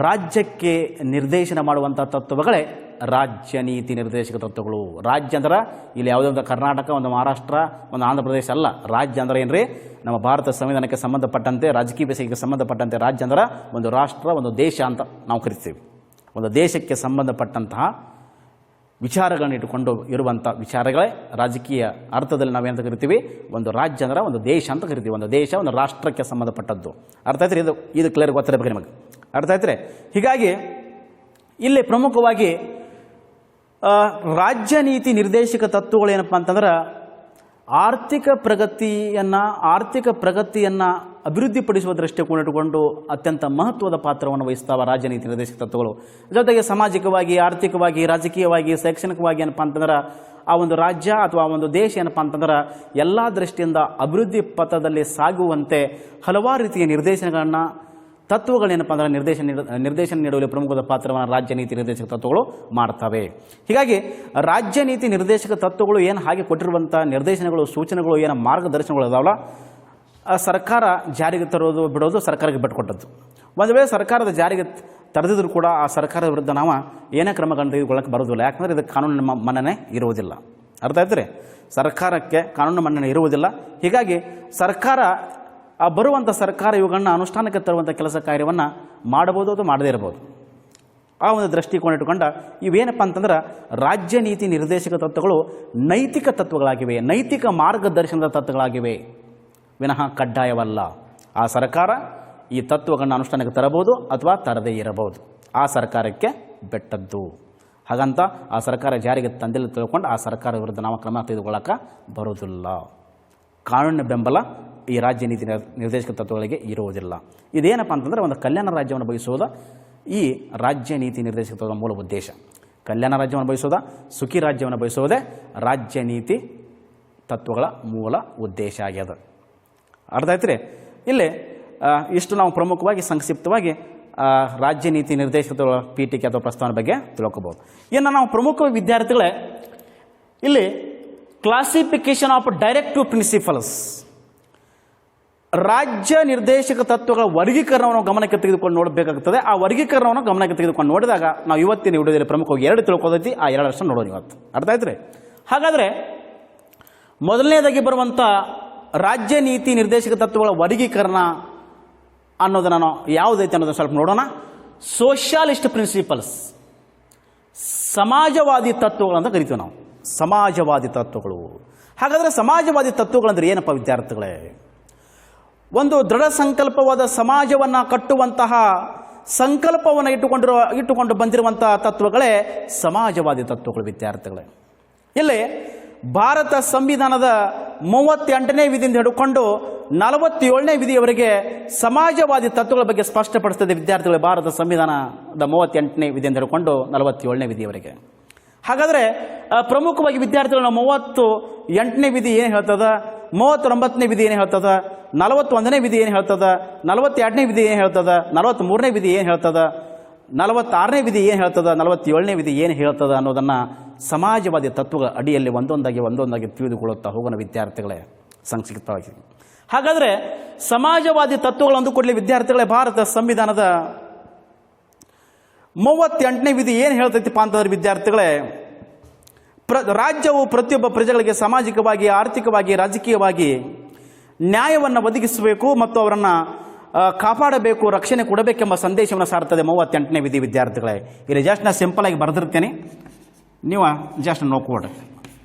ರಾಜ್ಯಕ್ಕೆ ನಿರ್ದೇಶನ ಮಾಡುವಂಥ ತತ್ವಗಳೇ ರಾಜ್ಯ ನೀತಿ ನಿರ್ದೇಶಕ ತತ್ವಗಳು. ರಾಜ್ಯ ಅಂದ್ರೆ ಇಲ್ಲಿ ಯಾವುದೇ ಒಂದು ಕರ್ನಾಟಕ, ಒಂದು ಮಹಾರಾಷ್ಟ್ರ, ಒಂದು ಆಂಧ್ರ ಪ್ರದೇಶ ಅಲ್ಲ. ರಾಜ್ಯ ಅಂದ್ರೆ ಏನ್ರಿ? ನಮ್ಮ ಭಾರತ ಸಂವಿಧಾನಕ್ಕೆ ಸಂಬಂಧಪಟ್ಟಂತೆ, ರಾಜಕೀಯ ಬೇಸಿಗೆ ಸಂಬಂಧಪಟ್ಟಂತೆ ರಾಜ್ಯ ಅಂದ್ರೆ ಒಂದು ರಾಷ್ಟ್ರ, ಒಂದು ದೇಶ ಅಂತ ನಾವು ಕರಿತೀವಿ. ಒಂದು ದೇಶಕ್ಕೆ ಸಂಬಂಧಪಟ್ಟಂತಹ ವಿಚಾರಗಳನ್ನ ಇಟ್ಟುಕೊಂಡು ಇರುವಂಥ ವಿಚಾರಗಳೇ ರಾಜಕೀಯ ಅರ್ಥದಲ್ಲಿ ನಾವೇನಂತ ಕರಿತೀವಿ? ಒಂದು ರಾಜ್ಯ ಅಂದ್ರೆ ಒಂದು ದೇಶ ಅಂತ ಕರಿತೀವಿ. ಒಂದು ದೇಶ, ಒಂದು ರಾಷ್ಟ್ರಕ್ಕೆ ಸಂಬಂಧಪಟ್ಟದ್ದು. ಅರ್ಥ ಆಯ್ತು? ಇದು ಕ್ಲಿಯರ್ ಗೊತ್ತಿರಬೇಕು ನಿಮಗೆ. ಅರ್ಥ ಆಯ್ತು? ಹೀಗಾಗಿ ಇಲ್ಲಿ ಪ್ರಮುಖವಾಗಿ ರಾಜ್ಯ ನೀತಿ ನಿರ್ದೇಶಕ ತತ್ವಗಳು ಏನಪ್ಪ ಅಂತಂದ್ರೆ ಆರ್ಥಿಕ ಪ್ರಗತಿಯನ್ನು ಅಭಿವೃದ್ಧಿಪಡಿಸುವ ದೃಷ್ಟಿಕೋನ ಇಟ್ಟುಕೊಂಡು ಅತ್ಯಂತ ಮಹತ್ವದ ಪಾತ್ರವನ್ನು ವಹಿಸ್ತಾವ ರಾಜ್ಯ ನೀತಿ ನಿರ್ದೇಶಕ ತತ್ವಗಳು. ಜೊತೆಗೆ ಸಾಮಾಜಿಕವಾಗಿ, ಆರ್ಥಿಕವಾಗಿ, ರಾಜಕೀಯವಾಗಿ, ಶೈಕ್ಷಣಿಕವಾಗಿ ಏನಪ್ಪ ಅಂತಂದ್ರೆ ಆ ಒಂದು ರಾಜ್ಯ ಅಥವಾ ಒಂದು ದೇಶ ಏನಪ್ಪ ಅಂತಂದ್ರೆ ಎಲ್ಲ ದೃಷ್ಟಿಯಿಂದ ಅಭಿವೃದ್ಧಿ ಪಥದಲ್ಲಿ ಸಾಗುವಂತೆ ಹಲವಾರು ರೀತಿಯ ನಿರ್ದೇಶನಗಳನ್ನು, ತತ್ವಗಳೇನಪ್ಪ ಅಂದ್ರೆ ನಿರ್ದೇಶನ ನೀಡುವಲ್ಲಿ ಪ್ರಮುಖದ ಪಾತ್ರವನ್ನು ರಾಜ್ಯ ನೀತಿ ನಿರ್ದೇಶಕ ತತ್ವಗಳು ಮಾಡ್ತವೆ. ಹೀಗಾಗಿ ರಾಜ್ಯ ನೀತಿ ನಿರ್ದೇಶಕ ತತ್ವಗಳು ಏನು ಹಾಗೆ ಕೊಟ್ಟಿರುವಂಥ ನಿರ್ದೇಶನಗಳು, ಸೂಚನೆಗಳು, ಏನು ಮಾರ್ಗದರ್ಶನಗಳು ಅದಾವಲ್ಲ, ಸರ್ಕಾರ ಜಾರಿಗೆ ತರೋದು ಬಿಡೋದು ಸರ್ಕಾರಕ್ಕೆ ಬಿಟ್ಟುಕೊಟ್ಟದ್ದು. ಒಂದು ವೇಳೆ ಸರ್ಕಾರದ ಜಾರಿಗೆ ತರದಿದ್ರು ಕೂಡ ಆ ಸರ್ಕಾರದ ವಿರುದ್ಧ ನಾವು ಏನೇ ಕ್ರಮಗಳನ್ನು ತೆಗೆದುಕೊಳ್ಳಕ್ಕೆ ಬರೋದಿಲ್ಲ. ಯಾಕಂದರೆ ಇದಕ್ಕೆ ಕಾನೂನಿನ ಮನ್ನಣೆ ಇರುವುದಿಲ್ಲ. ಅರ್ಥ ಆಯ್ತು ರೀ? ಸರ್ಕಾರಕ್ಕೆ ಕಾನೂನು ಮನ್ನಣೆ ಇರುವುದಿಲ್ಲ. ಹೀಗಾಗಿ ಸರ್ಕಾರ ಬರುವಂಥ ಸರ್ಕಾರ ಇವುಗಳನ್ನ ಅನುಷ್ಠಾನಕ್ಕೆ ತರುವಂಥ ಕೆಲಸ ಕಾರ್ಯವನ್ನು ಮಾಡಬಹುದು ಅಥವಾ ಮಾಡದೇ ಇರಬಹುದು. ಆ ಒಂದು ದೃಷ್ಟಿಕೋನ ಇಟ್ಟುಕೊಂಡ ಇವೇನಪ್ಪ ಅಂತಂದ್ರೆ ರಾಜ್ಯ ನೀತಿ ನಿರ್ದೇಶಕ ತತ್ವಗಳು ನೈತಿಕ ತತ್ವಗಳಾಗಿವೆ, ನೈತಿಕ ಮಾರ್ಗದರ್ಶನದ ತತ್ವಗಳಾಗಿವೆ, ವಿನಃ ಕಡ್ಡಾಯವಲ್ಲ. ಆ ಸರ್ಕಾರ ಈ ತತ್ವಗಳನ್ನ ಅನುಷ್ಠಾನಕ್ಕೆ ತರಬಹುದು ಅಥವಾ ತರದೇ ಇರಬಹುದು. ಆ ಸರ್ಕಾರಕ್ಕೆ ಬೆಟ್ಟದ್ದು. ಹಾಗಂತ ಆ ಸರ್ಕಾರ ಜಾರಿಗೆ ತಂದಿಲ್ಲ ತಿಳ್ಕೊಂಡು ಆ ಸರ್ಕಾರ ವಿರುದ್ಧ ನಾವು ಕ್ರಮ ತೆಗೆದುಕೊಳ್ಳೋಕೆ ಬರೋದಿಲ್ಲ. ಕಾನೂನಿನ ಬೆಂಬಲ ಈ ರಾಜ್ಯ ನೀತಿ ನಿರ್ದೇಶಕ ತತ್ವಗಳಿಗೆ ಇರುವುದಿಲ್ಲ. ಇದೇನಪ್ಪ ಅಂತಂದರೆ ಒಂದು ಕಲ್ಯಾಣ ರಾಜ್ಯವನ್ನು ಬಯಸುವುದು ಈ ರಾಜ್ಯ ನೀತಿ ನಿರ್ದೇಶಕ ತತ್ವದ ಮೂಲ ಉದ್ದೇಶ. ಕಲ್ಯಾಣ ರಾಜ್ಯವನ್ನು ಬಯಸೋದ, ಸುಖಿ ರಾಜ್ಯವನ್ನು ಬಯಸೋದೇ ರಾಜ್ಯ ನೀತಿ ತತ್ವಗಳ ಮೂಲ ಉದ್ದೇಶ ಆಗ್ಯದ. ಅರ್ಥ ಆಯ್ತು ರೀ? ಇಲ್ಲಿ ಇಷ್ಟು ನಾವು ಪ್ರಮುಖವಾಗಿ ಸಂಕ್ಷಿಪ್ತವಾಗಿ ರಾಜ್ಯ ನೀತಿ ನಿರ್ದೇಶಕ ಪೀಠಿಕೆ ಅಥವಾ ಪ್ರಸ್ತಾವನೆ ಬಗ್ಗೆ ತಿಳ್ಕೊಬೋದು. ಇನ್ನು ನಾವು ಪ್ರಮುಖವಾಗಿ ವಿದ್ಯಾರ್ಥಿಗಳೇ ಇಲ್ಲಿ ಕ್ಲಾಸಿಫಿಕೇಶನ್ ಆಫ್ ಡೈರೆಕ್ಟಿವ್ ಪ್ರಿನ್ಸಿಪಲ್ಸ್, ರಾಜ್ಯ ನಿರ್ದೇಶಕ ತತ್ವಗಳ ವರ್ಗೀಕರಣವನ್ನು ಗಮನಕ್ಕೆ ತೆಗೆದುಕೊಂಡು ನೋಡಬೇಕಾಗುತ್ತದೆ. ಆ ವರ್ಗೀಕರಣವನ್ನು ಗಮನಕ್ಕೆ ತೆಗೆದುಕೊಂಡು ನೋಡಿದಾಗ ನಾವು ಇವತ್ತಿನ ವಿಡಿಯೋದಲ್ಲಿ ಪ್ರಮುಖವಾಗಿ 2 ತಿಳ್ಕೋದೈತಿ. ಆ 2 ವರ್ಷ ನೋಡೋಣ ಇವತ್ತು. ಅರ್ಥ ಆಯ್ತು ರೀ? ಹಾಗಾದರೆ ಮೊದಲನೇದಾಗಿ ಬರುವಂಥ ರಾಜ್ಯ ನೀತಿ ನಿರ್ದೇಶಕ ತತ್ವಗಳ ವರ್ಗೀಕರಣ ಅನ್ನೋದನ್ನು ನಾವು ಯಾವುದೈತೆ ಅನ್ನೋದನ್ನು ಸ್ವಲ್ಪ ನೋಡೋಣ. ಸೋಷಿಯಾಲಿಸ್ಟ್ ಪ್ರಿನ್ಸಿಪಲ್ಸ್, ಸಮಾಜವಾದಿ ತತ್ವಗಳು ಅಂತ ಕರಿತೀವಿ ನಾವು. ಸಮಾಜವಾದಿ ತತ್ವಗಳು. ಹಾಗಾದರೆ ಸಮಾಜವಾದಿ ತತ್ವಗಳಂದ್ರೆ ಏನಪ್ಪ ವಿದ್ಯಾರ್ಥಿಗಳೇ? ಒಂದು ದೃಢ ಸಂಕಲ್ಪವಾದ ಸಮಾಜವನ್ನು ಕಟ್ಟುವಂತಹ ಸಂಕಲ್ಪವನ್ನು ಇಟ್ಟುಕೊಂಡು ಬಂದಿರುವಂತಹ ತತ್ವಗಳೇ ಸಮಾಜವಾದಿ ತತ್ವಗಳು ವಿದ್ಯಾರ್ಥಿಗಳೇ. ಇಲ್ಲಿ ಭಾರತ ಸಂವಿಧಾನದ 38ನೇ ವಿಧಿಯಿಂದ ಹಿಡ್ಕೊಂಡು 47ನೇ ವಿಧಿಯವರೆಗೆ ಸಮಾಜವಾದಿ ತತ್ವಗಳ ಬಗ್ಗೆ ಸ್ಪಷ್ಟಪಡಿಸ್ತದೆ ವಿದ್ಯಾರ್ಥಿಗಳೇ. ಭಾರತ ಸಂವಿಧಾನದ 38ನೇ ವಿಧಿಯಿಂದ ಹಿಡ್ಕೊಂಡು 47ನೇ ವಿಧಿಯವರೆಗೆ. ಹಾಗಾದರೆ ಪ್ರಮುಖವಾಗಿ ವಿದ್ಯಾರ್ಥಿಗಳು 38ನೇ ವಿಧಿ ಏನು ಹೇಳ್ತದ, 39ನೇ ವಿಧಿ ಏನು ಹೇಳ್ತದ, 41ನೇ ವಿಧಿ ಏನು ಹೇಳ್ತದ, 42ನೇ ವಿಧಿ ಏನು ಹೇಳ್ತದ, 43ನೇ ವಿಧಿ ಏನು ಹೇಳ್ತದ, 46ನೇ ವಿಧಿ ಏನು ಹೇಳ್ತದ, 47ನೇ ವಿಧಿ ಏನು ಹೇಳ್ತದ ಅನ್ನೋದನ್ನು ಸಮಾಜವಾದಿ ತತ್ವಗಳ ಅಡಿಯಲ್ಲಿ ಒಂದೊಂದಾಗಿ ತಿಳಿದುಕೊಳ್ಳುತ್ತಾ ಹೋಗೋಣ ವಿದ್ಯಾರ್ಥಿಗಳೇ ಸಂಕ್ಷಿಪ್ತವಾಗಿ. ಹಾಗಾದರೆ ಸಮಾಜವಾದಿ ತತ್ವಗಳು ಅಂದುಕೊಳ್ಳಿ ವಿದ್ಯಾರ್ಥಿಗಳೇ, ಭಾರತ ಸಂವಿಧಾನದ 38ನೇ ವಿಧಿ ಏನು ಹೇಳ್ತೈತಿಪ್ಪ ಅಂತಂದ್ರೆ ವಿದ್ಯಾರ್ಥಿಗಳೇ, ರಾಜ್ಯವು ಪ್ರತಿಯೊಬ್ಬ ಪ್ರಜೆಗಳಿಗೆ ಸಾಮಾಜಿಕವಾಗಿ, ಆರ್ಥಿಕವಾಗಿ, ರಾಜಕೀಯವಾಗಿ ನ್ಯಾಯವನ್ನು ಒದಗಿಸಬೇಕು ಮತ್ತು ಅವರನ್ನು ಕಾಪಾಡಬೇಕು, ರಕ್ಷಣೆ ಕೊಡಬೇಕೆಂಬ ಸಂದೇಶವನ್ನು ಸಾರ್ತದೆ 38ನೇ ವಿಧಿ ವಿದ್ಯಾರ್ಥಿಗಳೇ. ಇಲ್ಲಿ ಜಸ್ಟ್ ನಾನು ಸಿಂಪಲ್ ಆಗಿ ಬರೆದಿರ್ತೇನೆ, ನೀವು ಜಸ್ಟ್ ನೋಡ್ಕೊಡ್ರಿ.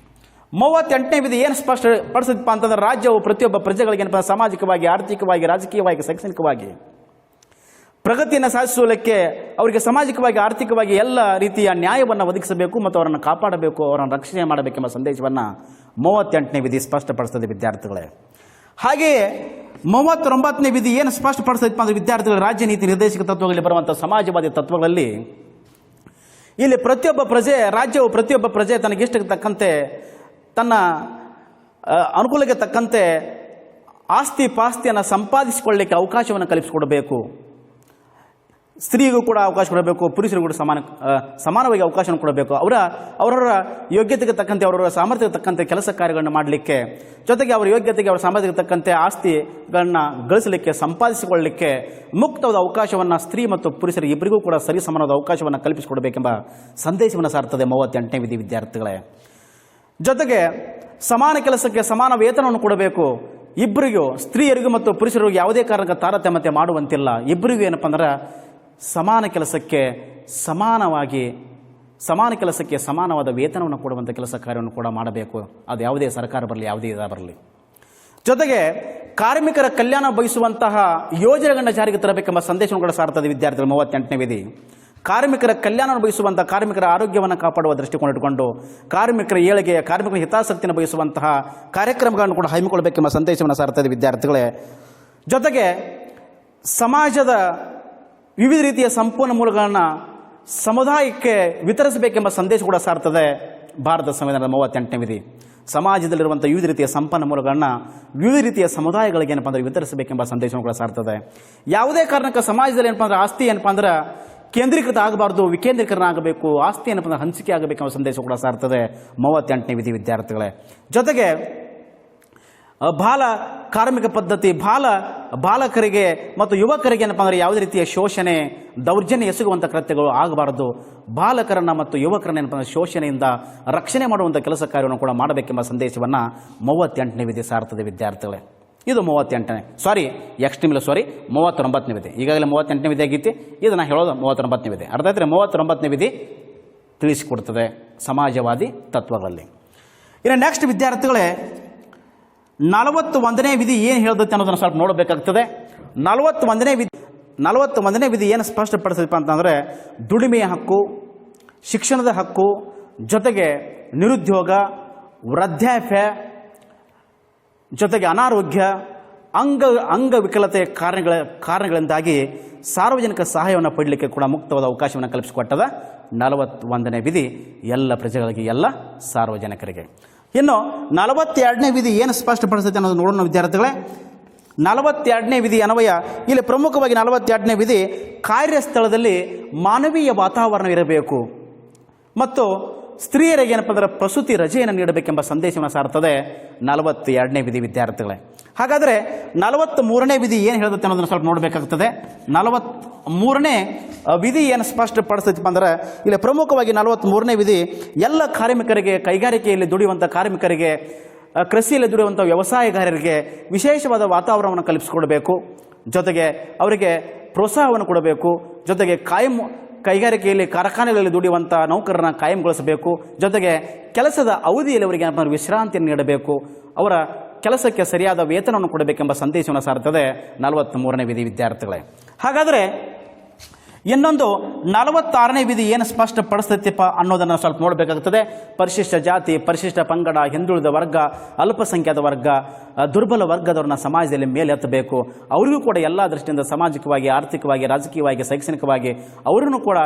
38ನೇ ವಿಧಿ ಏನು ಸ್ಪಷ್ಟಪಡಿಸಿದಪ್ಪ ಅಂತಂದ್ರೆ, ರಾಜ್ಯವು ಪ್ರತಿಯೊಬ್ಬ ಪ್ರಜೆಗಳಿಗೆ ಏನಪ್ಪ ಸಾಮಾಜಿಕವಾಗಿ, ಆರ್ಥಿಕವಾಗಿ, ರಾಜಕೀಯವಾಗಿ, ಶೈಕ್ಷಣಿಕವಾಗಿ ಪ್ರಗತಿಯನ್ನು ಸಾಧಿಸಲಿಕ್ಕೆ ಅವರಿಗೆ ಸಾಮಾಜಿಕವಾಗಿ, ಆರ್ಥಿಕವಾಗಿ ಎಲ್ಲ ರೀತಿಯ ನ್ಯಾಯವನ್ನು ಒದಗಿಸಬೇಕು ಮತ್ತು ಅವರನ್ನು ಕಾಪಾಡಬೇಕು, ಅವರನ್ನು ರಕ್ಷಣೆ ಮಾಡಬೇಕೆಂಬ ಸಂದೇಶವನ್ನು 38ನೇ ವಿಧಿ ಸ್ಪಷ್ಟಪಡಿಸ್ತದೆ ವಿದ್ಯಾರ್ಥಿಗಳೇ. ಹಾಗೆಯೇ 39ನೇ ವಿಧಿ ಏನು ಸ್ಪಷ್ಟಪಡಿಸ್ತೈತಪ್ಪ ಅಂದರೆ ವಿದ್ಯಾರ್ಥಿಗಳ ರಾಜ್ಯ ನೀತಿ ನಿರ್ದೇಶಕ ತತ್ವಗಳಲ್ಲಿ ಬರುವಂಥ ಸಮಾಜವಾದಿ ತತ್ವಗಳಲ್ಲಿ ಇಲ್ಲಿ ಪ್ರತಿಯೊಬ್ಬ ಪ್ರಜೆ, ರಾಜ್ಯವು ಪ್ರತಿಯೊಬ್ಬ ಪ್ರಜೆ ತನಗಿಷ್ಟಕ್ಕೆ ತಕ್ಕಂತೆ, ತನ್ನ ಅನುಕೂಲಕ್ಕೆ ತಕ್ಕಂತೆ ಆಸ್ತಿ ಪಾಸ್ತಿಯನ್ನು ಸಂಪಾದಿಸಿಕೊಳ್ಳಲಿಕ್ಕೆ ಅವಕಾಶವನ್ನು ಕಲ್ಪಿಸಿಕೊಡಬೇಕು. ಸ್ತ್ರೀಗೂ ಕೂಡ ಅವಕಾಶ ಕೊಡಬೇಕು, ಪುರುಷರಿಗೂ ಕೂಡ ಸಮಾನವಾಗಿ ಅವಕಾಶವನ್ನು ಕೊಡಬೇಕು. ಅವರವರ ಯೋಗ್ಯತೆಗೆ ತಕ್ಕಂತೆ, ಅವರವರ ಸಾಮರ್ಥ್ಯಕ್ಕೆ ತಕ್ಕಂತೆ ಕೆಲಸ ಕಾರ್ಯಗಳನ್ನು ಮಾಡಲಿಕ್ಕೆ, ಜೊತೆಗೆ ಅವರ ಯೋಗ್ಯತೆಗೆ, ಅವರ ಸಾಮರ್ಥ್ಯಕ್ಕೆ ತಕ್ಕಂತೆ ಆಸ್ತಿಗಳನ್ನು ಗಳಿಸಲಿಕ್ಕೆ, ಸಂಪಾದಿಸಿಕೊಳ್ಳಲಿಕ್ಕೆ ಮುಕ್ತವಾದ ಅವಕಾಶವನ್ನು ಸ್ತ್ರೀ ಮತ್ತು ಪುರುಷರಿಗೆ ಇಬ್ಬರಿಗೂ ಕೂಡ ಸರಿ ಸಮಾನವಾದ ಅವಕಾಶವನ್ನು ಕಲ್ಪಿಸಿಕೊಡಬೇಕೆಂಬ ಸಂದೇಶವನ್ನು ಸಾರ್ತದೆ 38ನೇ ವಿಧಿ ವಿದ್ಯಾರ್ಥಿಗಳೇ. ಜೊತೆಗೆ ಸಮಾನ ಕೆಲಸಕ್ಕೆ ಸಮಾನ ವೇತನವನ್ನು ಕೊಡಬೇಕು. ಇಬ್ಬರಿಗೂ, ಸ್ತ್ರೀಯರಿಗೂ ಮತ್ತು ಪುರುಷರಿಗೂ ಯಾವುದೇ ಕಾರಣಕ್ಕೆ ತಾರತಮ್ಯತೆ ಮಾಡುವಂತಿಲ್ಲ. ಇಬ್ಬರಿಗೂ ಏನಪ್ಪ ಅಂದ್ರೆ ಸಮಾನ ಕೆಲಸಕ್ಕೆ ಸಮಾನವಾದ ವೇತನವನ್ನು ಕೊಡುವಂಥ ಕೆಲಸ ಕಾರ್ಯವನ್ನು ಕೂಡ ಮಾಡಬೇಕು. ಅದು ಯಾವುದೇ ಸರ್ಕಾರ ಬರಲಿ, ಯಾವುದೇ ಬರಲಿ. ಜೊತೆಗೆ ಕಾರ್ಮಿಕರ ಕಲ್ಯಾಣ ಬಯಸುವಂತಹ ಯೋಜನೆಗಳನ್ನ ಜಾರಿಗೆ ತರಬೇಕೆಂಬ ಸಂದೇಶವನ್ನು ಕೂಡ ಸಾರ್ತದೆ ವಿದ್ಯಾರ್ಥಿಗಳು 38ನೇ ವಿಧಿ. ಕಾರ್ಮಿಕರ ಕಲ್ಯಾಣವನ್ನು ಬಯಸುವಂತಹ, ಕಾರ್ಮಿಕರ ಆರೋಗ್ಯವನ್ನು ಕಾಪಾಡುವ ದೃಷ್ಟಿಕೋನ ಇಟ್ಟುಕೊಂಡು ಕಾರ್ಮಿಕರ ಏಳಿಗೆ, ಕಾರ್ಮಿಕರ ಹಿತಾಸಕ್ತಿಯನ್ನು ಬಯಸುವಂತಹ ಕಾರ್ಯಕ್ರಮಗಳನ್ನು ಕೂಡ ಹಮ್ಮಿಕೊಳ್ಳಬೇಕೆಂಬ ಸಂದೇಶವನ್ನು ಸಾರ್ತದೆ ವಿದ್ಯಾರ್ಥಿಗಳೇ. ಜೊತೆಗೆ ಸಮಾಜದ ವಿವಿಧ ರೀತಿಯ ಸಂಪನ್ಮೂಲಗಳನ್ನು ಸಮುದಾಯಕ್ಕೆ ವಿತರಿಸಬೇಕೆಂಬ ಸಂದೇಶ ಕೂಡ ಸಾರ್ತದೆ ಭಾರತ ಸಂವಿಧಾನದ 38ನೇ ವಿಧಿ. ಸಮಾಜದಲ್ಲಿರುವಂಥ ವಿವಿಧ ರೀತಿಯ ಸಂಪನ್ಮೂಲಗಳನ್ನು ವಿವಿಧ ರೀತಿಯ ಸಮುದಾಯಗಳಿಗೆ ಏನಪ್ಪ ಅಂದರೆ ವಿತರಿಸಬೇಕೆಂಬ ಸಂದೇಶವನ್ನು ಕೂಡ ಸಾರ್ತದೆ. ಯಾವುದೇ ಕಾರಣಕ್ಕೆ ಸಮಾಜದಲ್ಲಿ ಏನಪ್ಪ ಅಂದರೆ ಆಸ್ತಿ ಏನಪ್ಪ ಅಂದ್ರೆ ಕೇಂದ್ರೀಕೃತ ಆಗಬಾರ್ದು, ವಿಕೇಂದ್ರೀಕರಣ ಆಗಬೇಕು, ಆಸ್ತಿ ಏನಪ್ಪ ಅಂದ್ರೆ ಹಂಚಿಕೆ ಆಗಬೇಕೆಂಬ ಸಂದೇಶ ಕೂಡ ಸಾರ್ತದೆ 38ನೇ ವಿಧಿ ವಿದ್ಯಾರ್ಥಿಗಳೇ. ಜೊತೆಗೆ ಬಾಲ ಕಾರ್ಮಿಕ ಪದ್ಧತಿ, ಬಾಲಕರಿಗೆ ಮತ್ತು ಯುವಕರಿಗೆ ಏನಪ್ಪ ಅಂದರೆ ಯಾವುದೇ ರೀತಿಯ ಶೋಷಣೆ, ದೌರ್ಜನ್ಯ ಎಸಗುವಂಥ ಕೃತ್ಯಗಳು ಆಗಬಾರದು. ಬಾಲಕರನ್ನು ಮತ್ತು ಯುವಕರನ್ನ ಏನಪ್ಪ ಅಂದರೆ ಶೋಷಣೆಯಿಂದ ರಕ್ಷಣೆ ಮಾಡುವಂಥ ಕೆಲಸ ಕಾರ್ಯವನ್ನು ಕೂಡ ಮಾಡಬೇಕೆಂಬ ಸಂದೇಶವನ್ನು 38ನೇ ವಿಧಿ ಸಾರ್ತದೆ ವಿದ್ಯಾರ್ಥಿಗಳೇ. ಇದು 39ನೇ ವಿಧಿ. ಈಗಾಗಲೇ 38ನೇ ವಿಧಿ ಆಗೈತಿ, ಇದನ್ನು ಹೇಳೋದು 39ನೇ ವಿಧಿ. ಅರ್ಥ ಆಯ್ತು? 39ನೇ ವಿಧಿ ತಿಳಿಸಿಕೊಡ್ತದೆ ಸಮಾಜವಾದಿ ತತ್ವಗಳಲ್ಲಿ. ಇನ್ನು ನೆಕ್ಸ್ಟ್ ವಿದ್ಯಾರ್ಥಿಗಳೇ 41ನೇ ವಿಧಿ ಏನು ಹೇಳ್ತೈತೆ ಅನ್ನೋದನ್ನು ಸ್ವಲ್ಪ ನೋಡಬೇಕಾಗ್ತದೆ. 41ನೇ ವಿಧಿ ಏನು ಸ್ಪಷ್ಟಪಡಿಸಪ್ಪ ಅಂತಂದರೆ ದುಡಿಮೆಯ ಹಕ್ಕು, ಶಿಕ್ಷಣದ ಹಕ್ಕು, ಜೊತೆಗೆ ನಿರುದ್ಯೋಗ, ವೃದ್ಧಾಪ್ಯ, ಜೊತೆಗೆ ಅನಾರೋಗ್ಯ, ಅಂಗವಿಕಲತೆ ಕಾರಣಗಳಿಂದಾಗಿ ಸಾರ್ವಜನಿಕ ಸಹಾಯವನ್ನು ಪಡೆಯಲಿಕ್ಕೆ ಕೂಡ ಮುಕ್ತವಾದ ಅವಕಾಶವನ್ನು ಕಲ್ಪಿಸಿಕೊಟ್ಟದ 41ನೇ ವಿಧಿ ಎಲ್ಲ ಪ್ರಜೆಗಳಿಗೆ, ಎಲ್ಲ ಸಾರ್ವಜನಿಕರಿಗೆ. ಇನ್ನು 42ನೇ ವಿಧಿ ಏನು ಸ್ಪಷ್ಟಪಡಿಸುತ್ತೆ ಅನ್ನೋದು ನೋಡೋಣ ವಿದ್ಯಾರ್ಥಿಗಳೇ. 42ನೇ ವಿಧಿ ಅನ್ವಯ ಇಲ್ಲಿ ಪ್ರಮುಖವಾಗಿ 42ನೇ ವಿಧಿ ಕಾರ್ಯಸ್ಥಳದಲ್ಲಿ ಮಾನವೀಯ ವಾತಾವರಣ ಇರಬೇಕು ಮತ್ತು ಸ್ತ್ರೀಯರಿಗೆ ಏನಪ್ಪ ಅಂದರೆ ಪ್ರಸೂತಿ ರಜೆಯನ್ನು ನೀಡಬೇಕೆಂಬ ಸಂದೇಶವನ್ನು ಸಾರುತ್ತದೆ 42ನೇ ವಿಧಿ ವಿದ್ಯಾರ್ಥಿಗಳೇ. ಹಾಗಾದರೆ 43ನೇ ವಿಧಿ ಏನು ಹೇಳುತ್ತೆ ಅನ್ನೋದನ್ನು ಸ್ವಲ್ಪ ನೋಡಬೇಕಾಗ್ತದೆ. 43ನೇ ವಿಧಿ ಏನು ಸ್ಪಷ್ಟಪಡಿಸ್ತೈತಪ್ಪ ಅಂದ್ರೆ ಇಲ್ಲಿ ಪ್ರಮುಖವಾಗಿ 43ನೇ ವಿಧಿ ಎಲ್ಲ ಕಾರ್ಮಿಕರಿಗೆ, ಕೈಗಾರಿಕೆಯಲ್ಲಿ ದುಡಿಯುವಂಥ ಕಾರ್ಮಿಕರಿಗೆ, ಕೃಷಿಯಲ್ಲಿ ದುಡಿಯುವಂಥ ವ್ಯವಸಾಯಗಾರರಿಗೆ ವಿಶೇಷವಾದ ವಾತಾವರಣವನ್ನು ಕಲ್ಪಿಸಿಕೊಡಬೇಕು, ಜೊತೆಗೆ ಅವರಿಗೆ ಪ್ರೋತ್ಸಾಹವನ್ನು ಕೊಡಬೇಕು, ಜೊತೆಗೆ ಕೈಗಾರಿಕೆಯಲ್ಲಿ ಕಾರ್ಖಾನೆಗಳಲ್ಲಿ ದುಡಿಯುವಂಥ ನೌಕರರನ್ನು ಕಾಯಂಗೊಳಿಸಬೇಕು, ಜೊತೆಗೆ ಕೆಲಸದ ಅವಧಿಯಲ್ಲಿ ಅವರಿಗೆ ವಿಶ್ರಾಂತಿಯನ್ನು ನೀಡಬೇಕು, ಅವರ ಕೆಲಸಕ್ಕೆ ಸರಿಯಾದ ವೇತನವನ್ನು ಕೊಡಬೇಕೆಂಬ ಸಂದೇಶವನ್ನು ಸಾರುತ್ತದೆ 43ನೇ ವಿಧಿ ವಿದ್ಯಾರ್ಥಿಗಳೇ. ಹಾಗಾದರೆ ಇನ್ನೊಂದು 46ನೇ ವಿಧಿ ಏನು ಸ್ಪಷ್ಟಪಡಿಸ್ತೈತಿಪ್ಪ ಅನ್ನೋದನ್ನು ಸ್ವಲ್ಪ ನೋಡಬೇಕಾಗ್ತದೆ. ಪರಿಶಿಷ್ಟ ಜಾತಿ, ಪರಿಶಿಷ್ಟ ಪಂಗಡ, ಹಿಂದುಳಿದ ವರ್ಗ, ಅಲ್ಪಸಂಖ್ಯಾತ ವರ್ಗ, ದುರ್ಬಲ ವರ್ಗದವ್ರನ್ನ ಸಮಾಜದಲ್ಲಿ ಮೇಲೆತ್ತಬೇಕು. ಅವರಿಗೂ ಕೂಡ ಎಲ್ಲ ದೃಷ್ಟಿಯಿಂದ ಸಾಮಾಜಿಕವಾಗಿ, ಆರ್ಥಿಕವಾಗಿ, ರಾಜಕೀಯವಾಗಿ, ಶೈಕ್ಷಣಿಕವಾಗಿ ಅವರನ್ನು ಕೂಡ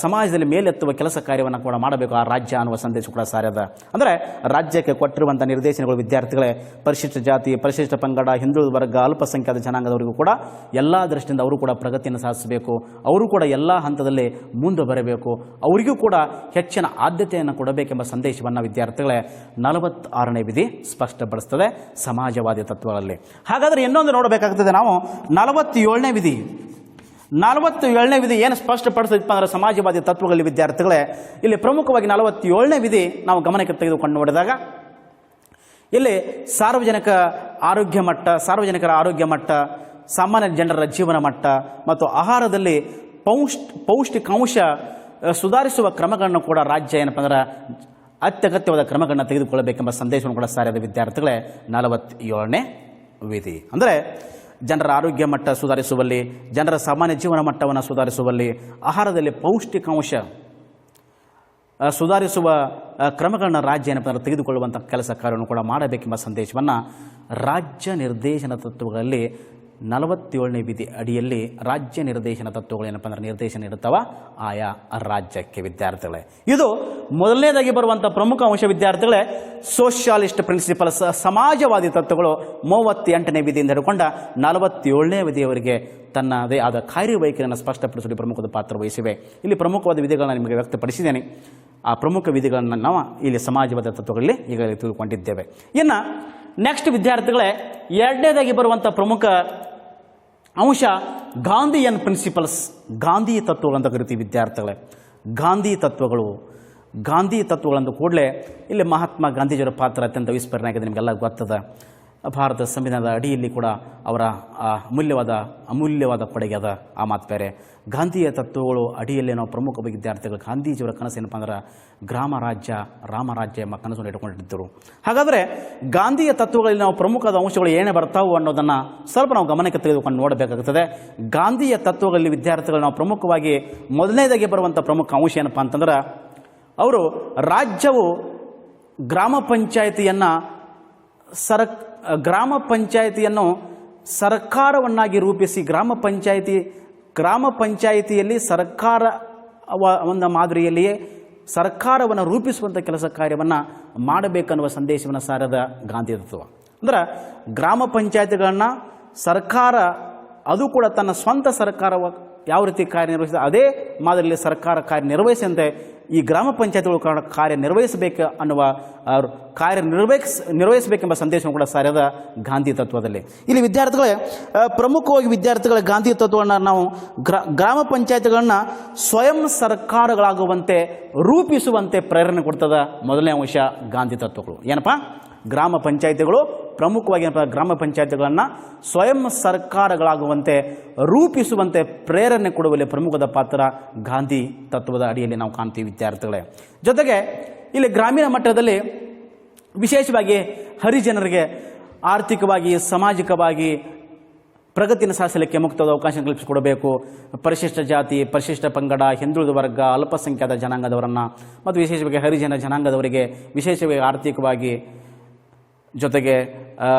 ಸಮಾಜದಲ್ಲಿ ಮೇಲೆತ್ತುವ ಕೆಲಸ ಕಾರ್ಯವನ್ನು ಕೂಡ ಮಾಡಬೇಕು ಆ ರಾಜ್ಯ ಅನ್ನುವ ಸಂದೇಶ ಕೂಡ ಸಾರ್ಯದ. ಅಂದರೆ ರಾಜ್ಯಕ್ಕೆ ಕೊಟ್ಟಿರುವಂಥ ನಿರ್ದೇಶನಗಳು ವಿದ್ಯಾರ್ಥಿಗಳೇ ಪರಿಶಿಷ್ಟ ಜಾತಿ, ಪರಿಶಿಷ್ಟ ಪಂಗಡ, ಹಿಂದುಳಿದ ವರ್ಗ, ಅಲ್ಪಸಂಖ್ಯಾತ ಜನಾಂಗದವರಿಗೂ ಕೂಡ ಎಲ್ಲ ದೃಷ್ಟಿಯಿಂದ ಅವರು ಕೂಡ ಪ್ರಗತಿಯನ್ನು ಸಾಧಿಸಬೇಕು, ಅವರು ಕೂಡ ಎಲ್ಲ ಹಂತದಲ್ಲಿ ಮುಂದೆ ಬರಬೇಕು, ಅವರಿಗೂ ಕೂಡ ಹೆಚ್ಚಿನ ಆದ್ಯತೆಯನ್ನು ಕೊಡಬೇಕೆಂಬ ಸಂದೇಶವನ್ನು ವಿದ್ಯಾರ್ಥಿಗಳೇ 46ನೇ ವಿಧಿ ಸ್ಪಷ್ಟಪಡಿಸ್ತದೆ ಸಮಾಜವಾದಿ ತತ್ವಗಳಲ್ಲಿ. ಹಾಗಾದರೆ ಇನ್ನೊಂದು ನೋಡಬೇಕಾಗ್ತದೆ ನಾವು 47ನೇ ವಿಧಿ. 47ನೇ ವಿಧಿ ಏನು ಸ್ಪಷ್ಟಪಡಿಸ್ತೈತಪ್ಪ ಅಂದರೆ ಸಮಾಜವಾದಿ ತತ್ವಗಳಲ್ಲಿ ವಿದ್ಯಾರ್ಥಿಗಳೇ ಇಲ್ಲಿ ಪ್ರಮುಖವಾಗಿ 47ನೇ ವಿಧಿ ನಾವು ಗಮನಕ್ಕೆ ತೆಗೆದುಕೊಂಡು ನೋಡಿದಾಗ ಇಲ್ಲಿ ಸಾರ್ವಜನಿಕರ ಆರೋಗ್ಯ ಮಟ್ಟ, ಸಾಮಾನ್ಯ ಜನರ ಜೀವನ ಮಟ್ಟ ಮತ್ತು ಆಹಾರದಲ್ಲಿ ಪೌಷ್ಟಿಕಾಂಶ ಸುಧಾರಿಸುವ ಕ್ರಮಗಳನ್ನು ಕೂಡ ರಾಜ್ಯ ಏನಪ್ಪ ಅಂದ್ರೆ ಅತ್ಯಗತ್ಯವಾದ ಕ್ರಮಗಳನ್ನು ತೆಗೆದುಕೊಳ್ಳಬೇಕೆಂಬ ಸಂದೇಶವನ್ನು ಕೂಡ ಸಾರಿದ ವಿದ್ಯಾರ್ಥಿಗಳೇ 47ನೇ ವಿಧಿ. ಅಂದರೆ ಜನರ ಆರೋಗ್ಯ ಮಟ್ಟ ಸುಧಾರಿಸುವಲ್ಲಿ, ಜನರ ಸಾಮಾನ್ಯ ಜೀವನ ಮಟ್ಟವನ್ನು ಸುಧಾರಿಸುವಲ್ಲಿ, ಆಹಾರದಲ್ಲಿ ಪೌಷ್ಟಿಕಾಂಶ ಸುಧಾರಿಸುವ ಕ್ರಮಗಳನ್ನು ರಾಜ್ಯ ಏನಪ್ಪ ಅಂದರೆ ತೆಗೆದುಕೊಳ್ಳುವಂಥ ಕೆಲಸ ಕಾರ್ಯವನ್ನು ಕೂಡ ಮಾಡಬೇಕೆಂಬ ಸಂದೇಶವನ್ನು ರಾಜ್ಯ ನಿರ್ದೇಶನ ತತ್ವಗಳಲ್ಲಿ 47ನೇ ವಿಧಿ ಅಡಿಯಲ್ಲಿ ರಾಜ್ಯ ನಿರ್ದೇಶನ ತತ್ವಗಳು ಏನಪ್ಪ ಅಂದ್ರೆ ನಿರ್ದೇಶನ ನೀಡುತ್ತವ ಆಯಾ ರಾಜ್ಯಕ್ಕೆ ವಿದ್ಯಾರ್ಥಿಗಳೇ. ಇದು ಮೊದಲನೇದಾಗಿ ಬರುವಂಥ ಪ್ರಮುಖ ಅಂಶ ವಿದ್ಯಾರ್ಥಿಗಳೇ ಸೋಷಿಯಾಲಿಸ್ಟ್ ಪ್ರಿನ್ಸಿಪಲ್ಸ್, ಸಮಾಜವಾದಿ ತತ್ವಗಳು 38ನೇ ವಿಧಿಯಿಂದ ಹಿಡ್ಕೊಂಡ 47ನೇ ವಿಧಿಯವರೆಗೆ ತನ್ನದೇ ಆದ ಕಾರ್ಯವೈಖರಿಯನ್ನು ಸ್ಪಷ್ಟಪಡಿಸುವ ಪ್ರಮುಖದ ಪಾತ್ರ ವಹಿಸಿವೆ. ಇಲ್ಲಿ ಪ್ರಮುಖವಾದ ವಿಧಿಗಳನ್ನು ನಿಮಗೆ ವ್ಯಕ್ತಪಡಿಸಿದ್ದೇನೆ. ಆ ಪ್ರಮುಖ ವಿಧಿಗಳನ್ನು ನಾವು ಇಲ್ಲಿ ಸಮಾಜವಾದ ತತ್ವಗಳಲ್ಲಿ ಈಗಾಗಲೇ ತಿಳ್ಕೊಂಡಿದ್ದೇವೆ. ಇನ್ನು ನೆಕ್ಸ್ಟ್ ವಿದ್ಯಾರ್ಥಿಗಳೇ ಎರಡನೇದಾಗಿ ಬರುವಂಥ ಪ್ರಮುಖ ಅಂಶ ಗಾಂಧಿಯನ್ ಪ್ರಿನ್ಸಿಪಲ್ಸ್, ಗಾಂಧಿ ತತ್ವಗಳು ಅಂತ ಕರಿತೀವಿ ವಿದ್ಯಾರ್ಥಿಗಳೇ. ಗಾಂಧಿ ತತ್ವಗಳಂದು ಕೂಡಲೇ ಇಲ್ಲಿ ಮಹಾತ್ಮ ಗಾಂಧೀಜಿಯವರ ಪಾತ್ರ ಅತ್ಯಂತ ವಿಸ್ಮರಣೆಯಾಗಿದೆ, ನಿಮಗೆಲ್ಲ ಗೊತ್ತದ. ಭಾರತ ಸಂವಿಧಾನದ ಅಡಿಯಲ್ಲಿ ಕೂಡ ಅವರ ಅಮೂಲ್ಯವಾದ ಕೊಡುಗೆ ಅದ, ಆ ಮಾತು ಬೇರೆ. ಗಾಂಧಿಯ ತತ್ವಗಳು ಅಡಿಯಲ್ಲಿ ನಾವು ಪ್ರಮುಖ ವಿದ್ಯಾರ್ಥಿಗಳು ಗಾಂಧೀಜಿಯವರ ಕನಸು ಏನಪ್ಪ ಅಂದ್ರೆ ಗ್ರಾಮ ರಾಜ್ಯ, ರಾಮರಾಜ್ಯ ಎಂಬ ಕನಸನ್ನು ಇಟ್ಕೊಂಡಿದ್ದರು. ಹಾಗಾದರೆ ಗಾಂಧಿಯ ತತ್ವಗಳಲ್ಲಿ ನಾವು ಪ್ರಮುಖವಾದ ಅಂಶಗಳು ಏನೇ ಬರ್ತಾವು ಅನ್ನೋದನ್ನು ಸ್ವಲ್ಪ ನಾವು ಗಮನಕ್ಕೆ ತೆಗೆದುಕೊಂಡು ನೋಡಬೇಕಾಗುತ್ತದೆ. ಗಾಂಧಿಯ ತತ್ವಗಳಲ್ಲಿ ವಿದ್ಯಾರ್ಥಿಗಳು ನಾವು ಪ್ರಮುಖವಾಗಿ ಮೊದಲನೇದಾಗಿ ಬರುವಂಥ ಪ್ರಮುಖ ಅಂಶ ಏನಪ್ಪ ಅಂತಂದ್ರೆ ಅವರು ರಾಜ್ಯವು ಗ್ರಾಮ ಪಂಚಾಯಿತಿಯನ್ನು ಸರ್ಕಾರವನ್ನಾಗಿ ರೂಪಿಸಿ ಗ್ರಾಮ ಪಂಚಾಯಿತಿಯಲ್ಲಿ ಸರ್ಕಾರ ಒಂದು ಮಾದರಿಯಲ್ಲಿಯೇ ಸರ್ಕಾರವನ್ನು ರೂಪಿಸುವಂಥ ಕೆಲಸ ಕಾರ್ಯವನ್ನು ಮಾಡಬೇಕನ್ನುವ ಸಂದೇಶವನ್ನು ಸಾರದ ಗಾಂಧಿ ತತ್ವ. ಅಂದ್ರೆ ಗ್ರಾಮ ಪಂಚಾಯಿತಿಗಳನ್ನು ಸರ್ಕಾರ ಅದು ಕೂಡ ತನ್ನ ಸ್ವಂತ ಸರ್ಕಾರ ಯಾವ ರೀತಿ ಕಾರ್ಯನಿರ್ವಹಿಸಿದೆ ಅದೇ ಮಾದರಿಯಲ್ಲಿ ಸರ್ಕಾರ ಕಾರ್ಯನಿರ್ವಹಿಸಿದಂತೆ ಈ ಗ್ರಾಮ ಪಂಚಾಯತ್ಗಳು ಕಾರ್ಯನಿರ್ವಹಿಸಬೇಕು ಅನ್ನುವ ನಿರ್ವಹಿಸಬೇಕೆಂಬ ಸಂದೇಶವನ್ನು ಕೂಡ ಸಾರಿದ ಗಾಂಧಿ ತತ್ವದಲ್ಲಿ. ಇಲ್ಲಿ ವಿದ್ಯಾರ್ಥಿಗಳೇ ಪ್ರಮುಖವಾಗಿ ವಿದ್ಯಾರ್ಥಿಗಳ ಗಾಂಧಿ ತತ್ವವನ್ನು ನಾವು ಗ್ರಾಮ ಪಂಚಾಯತ್ಗಳನ್ನು ಸ್ವಯಂ ಸರ್ಕಾರಗಳಾಗುವಂತೆ ರೂಪಿಸುವಂತೆ ಪ್ರೇರಣೆ ಕೊಡ್ತದ. ಮೊದಲನೇ ಅಂಶ ಗಾಂಧಿ ತತ್ವಗಳು ಏನಪ್ಪ, ಗ್ರಾಮ ಪಂಚಾಯತಿಗಳು ಪ್ರಮುಖವಾಗಿ ಗ್ರಾಮ ಪಂಚಾಯತಿಗಳನ್ನು ಸ್ವಯಂ ಸರ್ಕಾರಗಳಾಗುವಂತೆ ರೂಪಿಸುವಂತೆ ಪ್ರೇರಣೆ ಕೊಡುವಲ್ಲಿ ಪ್ರಮುಖದ ಪಾತ್ರ ಗಾಂಧಿ ತತ್ವದ ಅಡಿಯಲ್ಲಿ ನಾವು ಕಾಣ್ತೀವಿ ವಿದ್ಯಾರ್ಥಿಗಳೇ. ಜೊತೆಗೆ ಇಲ್ಲಿ ಗ್ರಾಮೀಣ ಮಟ್ಟದಲ್ಲಿ ವಿಶೇಷವಾಗಿ ಹರಿಜನರಿಗೆ ಆರ್ಥಿಕವಾಗಿ, ಸಾಮಾಜಿಕವಾಗಿ ಪ್ರಗತಿಯನ್ನು ಸಾಧಿಸಲಿಕ್ಕೆ ಮುಕ್ತವಾದ ಅವಕಾಶ ಕಲ್ಪಿಸಿಕೊಡಬೇಕು. ಪರಿಶಿಷ್ಟ ಜಾತಿ, ಪರಿಶಿಷ್ಟ ಪಂಗಡ, ಹಿಂದುಳಿದ ವರ್ಗ, ಅಲ್ಪಸಂಖ್ಯಾತ ಜನಾಂಗದವರನ್ನು ಮತ್ತು ವಿಶೇಷವಾಗಿ ಹರಿಜನ ಜನಾಂಗದವರಿಗೆ ವಿಶೇಷವಾಗಿ ಆರ್ಥಿಕವಾಗಿ ಜೊತೆಗೆ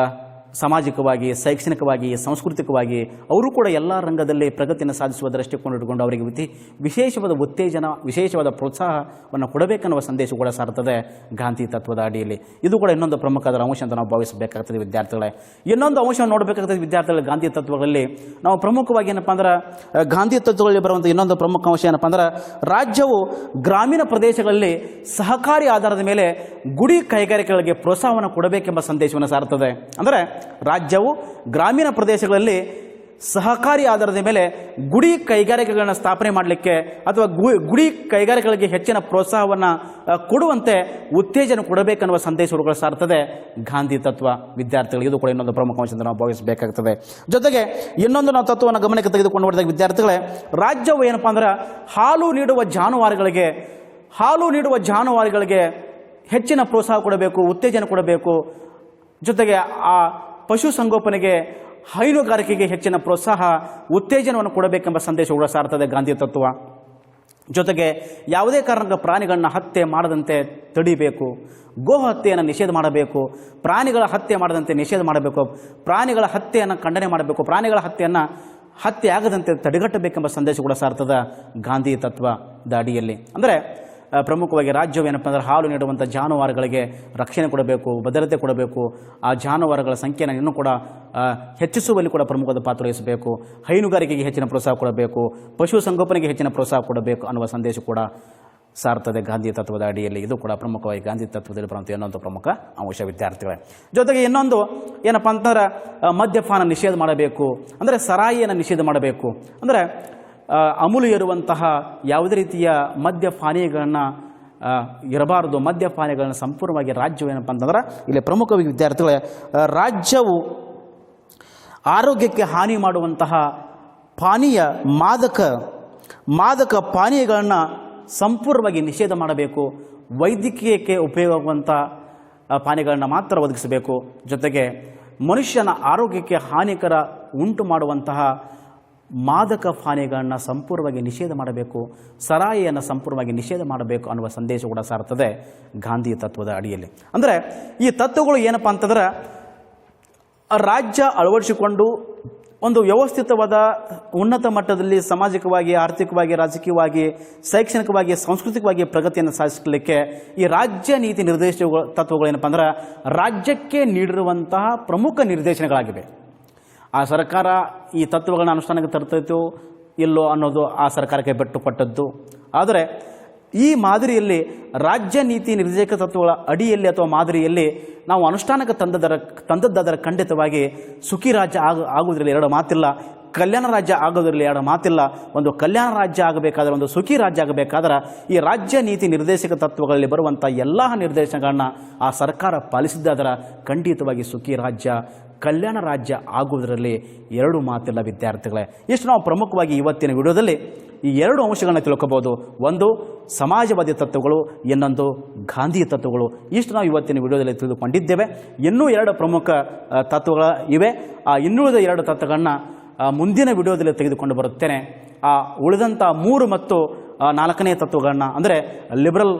ಸಾಮಾಜಿಕವಾಗಿ, ಶೈಕ್ಷಣಿಕವಾಗಿ, ಸಾಂಸ್ಕೃತಿಕವಾಗಿ ಅವರು ಕೂಡ ಎಲ್ಲ ರಂಗದಲ್ಲಿ ಪ್ರಗತಿಯನ್ನು ಸಾಧಿಸುವ ದೃಷ್ಟಿಕೋನ ಇಟ್ಟುಕೊಂಡು ಅವರಿಗೆ ವಿಶೇಷವಾದ ಉತ್ತೇಜನ, ವಿಶೇಷವಾದ ಪ್ರೋತ್ಸಾಹವನ್ನು ಕೊಡಬೇಕನ್ನುವ ಸಂದೇಶ ಕೂಡ ಸಾರುತ್ತದೆ ಗಾಂಧಿ ತತ್ವದ ಅಡಿಯಲ್ಲಿ. ಇದು ಕೂಡ ಇನ್ನೊಂದು ಪ್ರಮುಖವಾದ ಅಂಶ ಅಂತ ನಾವು ಭಾವಿಸಬೇಕಾಗ್ತದೆ ವಿದ್ಯಾರ್ಥಿಗಳೇ. ಇನ್ನೊಂದು ಅಂಶವನ್ನು ನೋಡಬೇಕಾಗ್ತದೆ ವಿದ್ಯಾರ್ಥಿಗಳ ಗಾಂಧಿ ತತ್ವಗಳಲ್ಲಿ. ನಾವು ಪ್ರಮುಖವಾಗಿ ಏನಪ್ಪ ಅಂದ್ರೆ ಗಾಂಧಿ ತತ್ವಗಳಲ್ಲಿ ಬರುವಂಥ ಇನ್ನೊಂದು ಪ್ರಮುಖ ಅಂಶ ಏನಪ್ಪ ಅಂದ್ರೆ ರಾಜ್ಯವು ಗ್ರಾಮೀಣ ಪ್ರದೇಶಗಳಲ್ಲಿ ಸಹಕಾರಿ ಆಧಾರದ ಮೇಲೆ ಗುಡಿ ಕೈಗಾರಿಕೆಗಳಿಗೆ ಪ್ರೋತ್ಸಾಹವನ್ನು ಕೊಡಬೇಕೆಂಬ ಸಂದೇಶವನ್ನು ಸಾರುತ್ತದೆ. ಅಂದರೆ ರಾಜ್ಯವು ಗ್ರಾಮೀಣ ಪ್ರದೇಶಗಳಲ್ಲಿ ಸಹಕಾರಿ ಆಧಾರದ ಮೇಲೆ ಗುಡಿ ಕೈಗಾರಿಕೆಗಳನ್ನು ಸ್ಥಾಪನೆ ಮಾಡಲಿಕ್ಕೆ ಅಥವಾ ಗುಡಿ ಕೈಗಾರಿಕೆಗಳಿಗೆ ಹೆಚ್ಚಿನ ಪ್ರೋತ್ಸಾಹವನ್ನು ಕೊಡುವಂತೆ ಉತ್ತೇಜನ ಕೊಡಬೇಕನ್ನುವ ಸಂದೇಶಗಳು ಸಾರುತ್ತದೆ ಗಾಂಧಿ ತತ್ವ ವಿದ್ಯಾರ್ಥಿಗಳಿಗೆ. ಇದು ಕೂಡ ಇನ್ನೊಂದು ಪ್ರಮುಖ ಅಂಶ ನಾವು ಭಾವಿಸಬೇಕಾಗ್ತದೆ. ಜೊತೆಗೆ ಇನ್ನೊಂದು ನಾವು ತತ್ವವನ್ನು ಗಮನಕ್ಕೆ ತೆಗೆದುಕೊಂಡು ಹೋದಾಗ ವಿದ್ಯಾರ್ಥಿಗಳೇ, ರಾಜ್ಯವು ಏನಪ್ಪ ಅಂದ್ರೆ ಹಾಲು ನೀಡುವ ಜಾನುವಾರುಗಳಿಗೆ ಹೆಚ್ಚಿನ ಪ್ರೋತ್ಸಾಹ ಕೊಡಬೇಕು, ಉತ್ತೇಜನ ಕೊಡಬೇಕು. ಜೊತೆಗೆ ಆ ಪಶು ಸಂಗೋಪನೆಗೆ, ಹೈನುಗಾರಿಕೆಗೆ ಹೆಚ್ಚಿನ ಪ್ರೋತ್ಸಾಹ, ಉತ್ತೇಜನವನ್ನು ಕೊಡಬೇಕೆಂಬ ಸಂದೇಶಗಳು ಸಾರ್ತದೆ ಗಾಂಧಿ ತತ್ವ. ಜೊತೆಗೆ ಯಾವುದೇ ಕಾರಣಕ್ಕೆ ಪ್ರಾಣಿಗಳನ್ನ ಹತ್ಯೆ ಮಾಡದಂತೆ ತಡಿಬೇಕು, ಗೋ ಹತ್ಯೆಯನ್ನು ನಿಷೇಧ ಮಾಡಬೇಕು, ಪ್ರಾಣಿಗಳ ಹತ್ಯೆ ಮಾಡದಂತೆ ನಿಷೇಧ ಮಾಡಬೇಕು, ಪ್ರಾಣಿಗಳ ಹತ್ಯೆಯನ್ನು ಖಂಡನೆ ಮಾಡಬೇಕು, ಪ್ರಾಣಿಗಳ ಹತ್ಯೆ ಆಗದಂತೆ ತಡೆಗಟ್ಟಬೇಕೆಂಬ ಸಂದೇಶ ಕೂಡ ಸಾರ್ತದೆ ಗಾಂಧಿ ತತ್ವದ ಅಡಿಯಲ್ಲಿ. ಅಂದರೆ ಪ್ರಮುಖವಾಗಿ ರಾಜ್ಯವು ಏನಪ್ಪ ಅಂದರೆ ಹಾಲು ನೀಡುವಂಥ ಜಾನುವಾರುಗಳಿಗೆ ರಕ್ಷಣೆ ಕೊಡಬೇಕು, ಭದ್ರತೆ ಕೊಡಬೇಕು, ಆ ಜಾನುವಾರುಗಳ ಸಂಖ್ಯೆಯನ್ನು ಇನ್ನೂ ಕೂಡ ಹೆಚ್ಚಿಸುವಲ್ಲಿ ಕೂಡ ಪ್ರಮುಖವಾದ ಪಾತ್ರ ವಹಿಸಬೇಕು, ಹೈನುಗಾರಿಕೆಗೆ ಹೆಚ್ಚಿನ ಪ್ರೋತ್ಸಾಹ ಕೊಡಬೇಕು, ಪಶು ಸಂಗೋಪನೆಗೆ ಹೆಚ್ಚಿನ ಪ್ರೋತ್ಸಾಹ ಕೊಡಬೇಕು ಅನ್ನುವ ಸಂದೇಶ ಕೂಡ ಸಾರ್ತದೆ ಗಾಂಧಿ ತತ್ವದ ಅಡಿಯಲ್ಲಿ. ಇದು ಕೂಡ ಪ್ರಮುಖವಾಗಿ ಗಾಂಧಿ ತತ್ವದಲ್ಲಿ ಬರುವಂಥ ಇನ್ನೊಂದು ಪ್ರಮುಖ ಅಂಶ ವಿದ್ಯಾರ್ಥಿಗಳೇ. ಜೊತೆಗೆ ಇನ್ನೊಂದು ಏನಪ್ಪ ಅಂತಂದ್ರೆ ಮದ್ಯಪಾನ ನಿಷೇಧ ಮಾಡಬೇಕು, ಅಂದರೆ ಸರಾಯಿಯನ್ನು ನಿಷೇಧ ಮಾಡಬೇಕು. ಅಂದರೆ ಅಮೂಲ್ಯ ಇರುವಂತಹ ಯಾವುದೇ ರೀತಿಯ ಮದ್ಯಪಾನೀಯಗಳನ್ನು ಇರಬಾರದು. ಮದ್ಯಪಾನೀಯಗಳನ್ನು ಸಂಪೂರ್ಣವಾಗಿ ರಾಜ್ಯವು ಏನಪ್ಪ ಅಂತಂದ್ರೆ ಇಲ್ಲಿ ಪ್ರಮುಖವಾಗಿ ವಿದ್ಯಾರ್ಥಿಗಳೇ, ರಾಜ್ಯವು ಆರೋಗ್ಯಕ್ಕೆ ಹಾನಿ ಮಾಡುವಂತಹ ಮಾದಕ ಪಾನೀಯಗಳನ್ನು ಸಂಪೂರ್ಣವಾಗಿ ನಿಷೇಧ ಮಾಡಬೇಕು. ವೈದ್ಯಕೀಯಕ್ಕೆ ಉಪಯೋಗವಾಗುವಂಥ ಪಾನೀಯಗಳನ್ನು ಮಾತ್ರ ಒದಗಿಸಬೇಕು. ಜೊತೆಗೆ ಮನುಷ್ಯನ ಆರೋಗ್ಯಕ್ಕೆ ಹಾನಿಕರ ಉಂಟು ಮಾಡುವಂತಹ ಮಾದಕ ಪಾನೀಯಗಳನ್ನು ಸಂಪೂರ್ಣವಾಗಿ ನಿಷೇಧ ಮಾಡಬೇಕು, ಸರಾಯಿಯನ್ನು ಸಂಪೂರ್ಣವಾಗಿ ನಿಷೇಧ ಮಾಡಬೇಕು ಅನ್ನುವ ಸಂದೇಶ ಕೂಡ ಸಾರ್ತದೆ ಗಾಂಧಿ ತತ್ವದ ಅಡಿಯಲ್ಲಿ. ಅಂದರೆ ಈ ತತ್ವಗಳು ಏನಪ್ಪ ಅಂತಂದ್ರೆ ರಾಜ್ಯ ಅಳವಡಿಸಿಕೊಂಡು ಒಂದು ವ್ಯವಸ್ಥಿತವಾದ ಉನ್ನತ ಮಟ್ಟದಲ್ಲಿ ಸಾಮಾಜಿಕವಾಗಿ, ಆರ್ಥಿಕವಾಗಿ, ರಾಜಕೀಯವಾಗಿ, ಶೈಕ್ಷಣಿಕವಾಗಿ, ಸಾಂಸ್ಕೃತಿಕವಾಗಿ ಪ್ರಗತಿಯನ್ನು ಸಾಧಿಸಲಿಕ್ಕೆ ಈ ರಾಜ್ಯ ನೀತಿ ತತ್ವಗಳು ಏನಪ್ಪ ಅಂದ್ರೆ ರಾಜ್ಯಕ್ಕೆ ನೀಡಿರುವಂತಹ ಪ್ರಮುಖ ನಿರ್ದೇಶನಗಳಾಗಿವೆ. ಆ ಸರ್ಕಾರ ಈ ತತ್ವಗಳನ್ನ ಅನುಷ್ಠಾನಕ್ಕೆ ತರ್ತೈತೋ ಇಲ್ಲೋ ಅನ್ನೋದು ಆ ಸರ್ಕಾರಕ್ಕೆ ಬಿಟ್ಟುಕೊಟ್ಟದ್ದು. ಆದರೆ ಈ ಮಾದರಿಯಲ್ಲಿ ರಾಜ್ಯ ನೀತಿ ನಿರ್ದೇಶಕ ತತ್ವಗಳ ಅಡಿಯಲ್ಲಿ ಅಥವಾ ಮಾದರಿಯಲ್ಲಿ ನಾವು ಅನುಷ್ಠಾನಕ್ಕೆ ತಂದದ್ದಾದರೆ ಖಂಡಿತವಾಗಿ ಸುಖಿ ರಾಜ್ಯ ಆಗುವುದರಲ್ಲಿ ಎರಡು ಮಾತಿಲ್ಲ, ಕಲ್ಯಾಣ ರಾಜ್ಯ ಆಗೋದ್ರಲ್ಲಿ ಎರಡು ಮಾತಿಲ್ಲ. ಒಂದು ಕಲ್ಯಾಣ ರಾಜ್ಯ ಆಗಬೇಕಾದ್ರೆ, ಒಂದು ಸುಖಿ ರಾಜ್ಯ ಆಗಬೇಕಾದ್ರೆ ಈ ರಾಜ್ಯ ನೀತಿ ನಿರ್ದೇಶಕ ತತ್ವಗಳಲ್ಲಿ ಬರುವಂಥ ಎಲ್ಲ ನಿರ್ದೇಶನಗಳನ್ನು ಆ ಸರ್ಕಾರ ಪಾಲಿಸಿದ್ದಾದರೆ ಖಂಡಿತವಾಗಿ ಸುಖಿ ರಾಜ್ಯ, ಕಲ್ಯಾಣ ರಾಜ್ಯ ಆಗುವುದರಲ್ಲಿ ಎರಡು ಮಾತಿಲ್ಲ ವಿದ್ಯಾರ್ಥಿಗಳೇ. ಇಷ್ಟು ನಾವು ಪ್ರಮುಖವಾಗಿ ಇವತ್ತಿನ ವಿಡಿಯೋದಲ್ಲಿ ಈ ಎರಡು ಅಂಶಗಳನ್ನು ತಿಳ್ಕೋಬಹುದು. ಒಂದು ಸಮಾಜವಾದಿ ತತ್ವಗಳು, ಇನ್ನೊಂದು ಗಾಂಧಿ ತತ್ವಗಳು. ಇಷ್ಟು ನಾವು ಇವತ್ತಿನ ವಿಡಿಯೋದಲ್ಲಿ ತಿಳಿದುಕೊಂಡಿದ್ದೇವೆ. ಇನ್ನೂ ಎರಡು ಪ್ರಮುಖ ತತ್ವಗಳು ಇವೆ. ಆ ಇನ್ನುಳಿದ ಎರಡು ತತ್ವಗಳನ್ನ ಮುಂದಿನ ವಿಡಿಯೋದಲ್ಲಿ ತೆಗೆದುಕೊಂಡು ಬರುತ್ತೇನೆ. ಆ ಉಳಿದಂಥ 3 ಮತ್ತು 4ನೇ ತತ್ವಗಳನ್ನ ಅಂದರೆ ಲಿಬರಲ್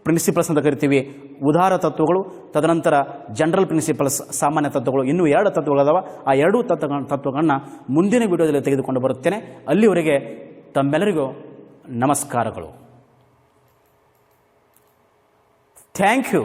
ಪ್ರಿನ್ಸಿಪಲ್ಸ್ ಅಂತ ಕರಿತೀವಿ, ಉದಾರ ತತ್ವಗಳು, ತದನಂತರ ಜನರಲ್ ಪ್ರಿನ್ಸಿಪಲ್ಸ್ ಸಾಮಾನ್ಯ ತತ್ವಗಳು, ಇನ್ನೂ 2 ತತ್ವಗಳದಾವ. ಆ 2 ತತ್ವಗಳನ್ನ ಮುಂದಿನ ವಿಡಿಯೋದಲ್ಲಿ ತೆಗೆದುಕೊಂಡು ಬರುತ್ತೇನೆ. ಅಲ್ಲಿವರೆಗೆ ತಮ್ಮೆಲ್ಲರಿಗೂ ನಮಸ್ಕಾರಗಳು. Thank you.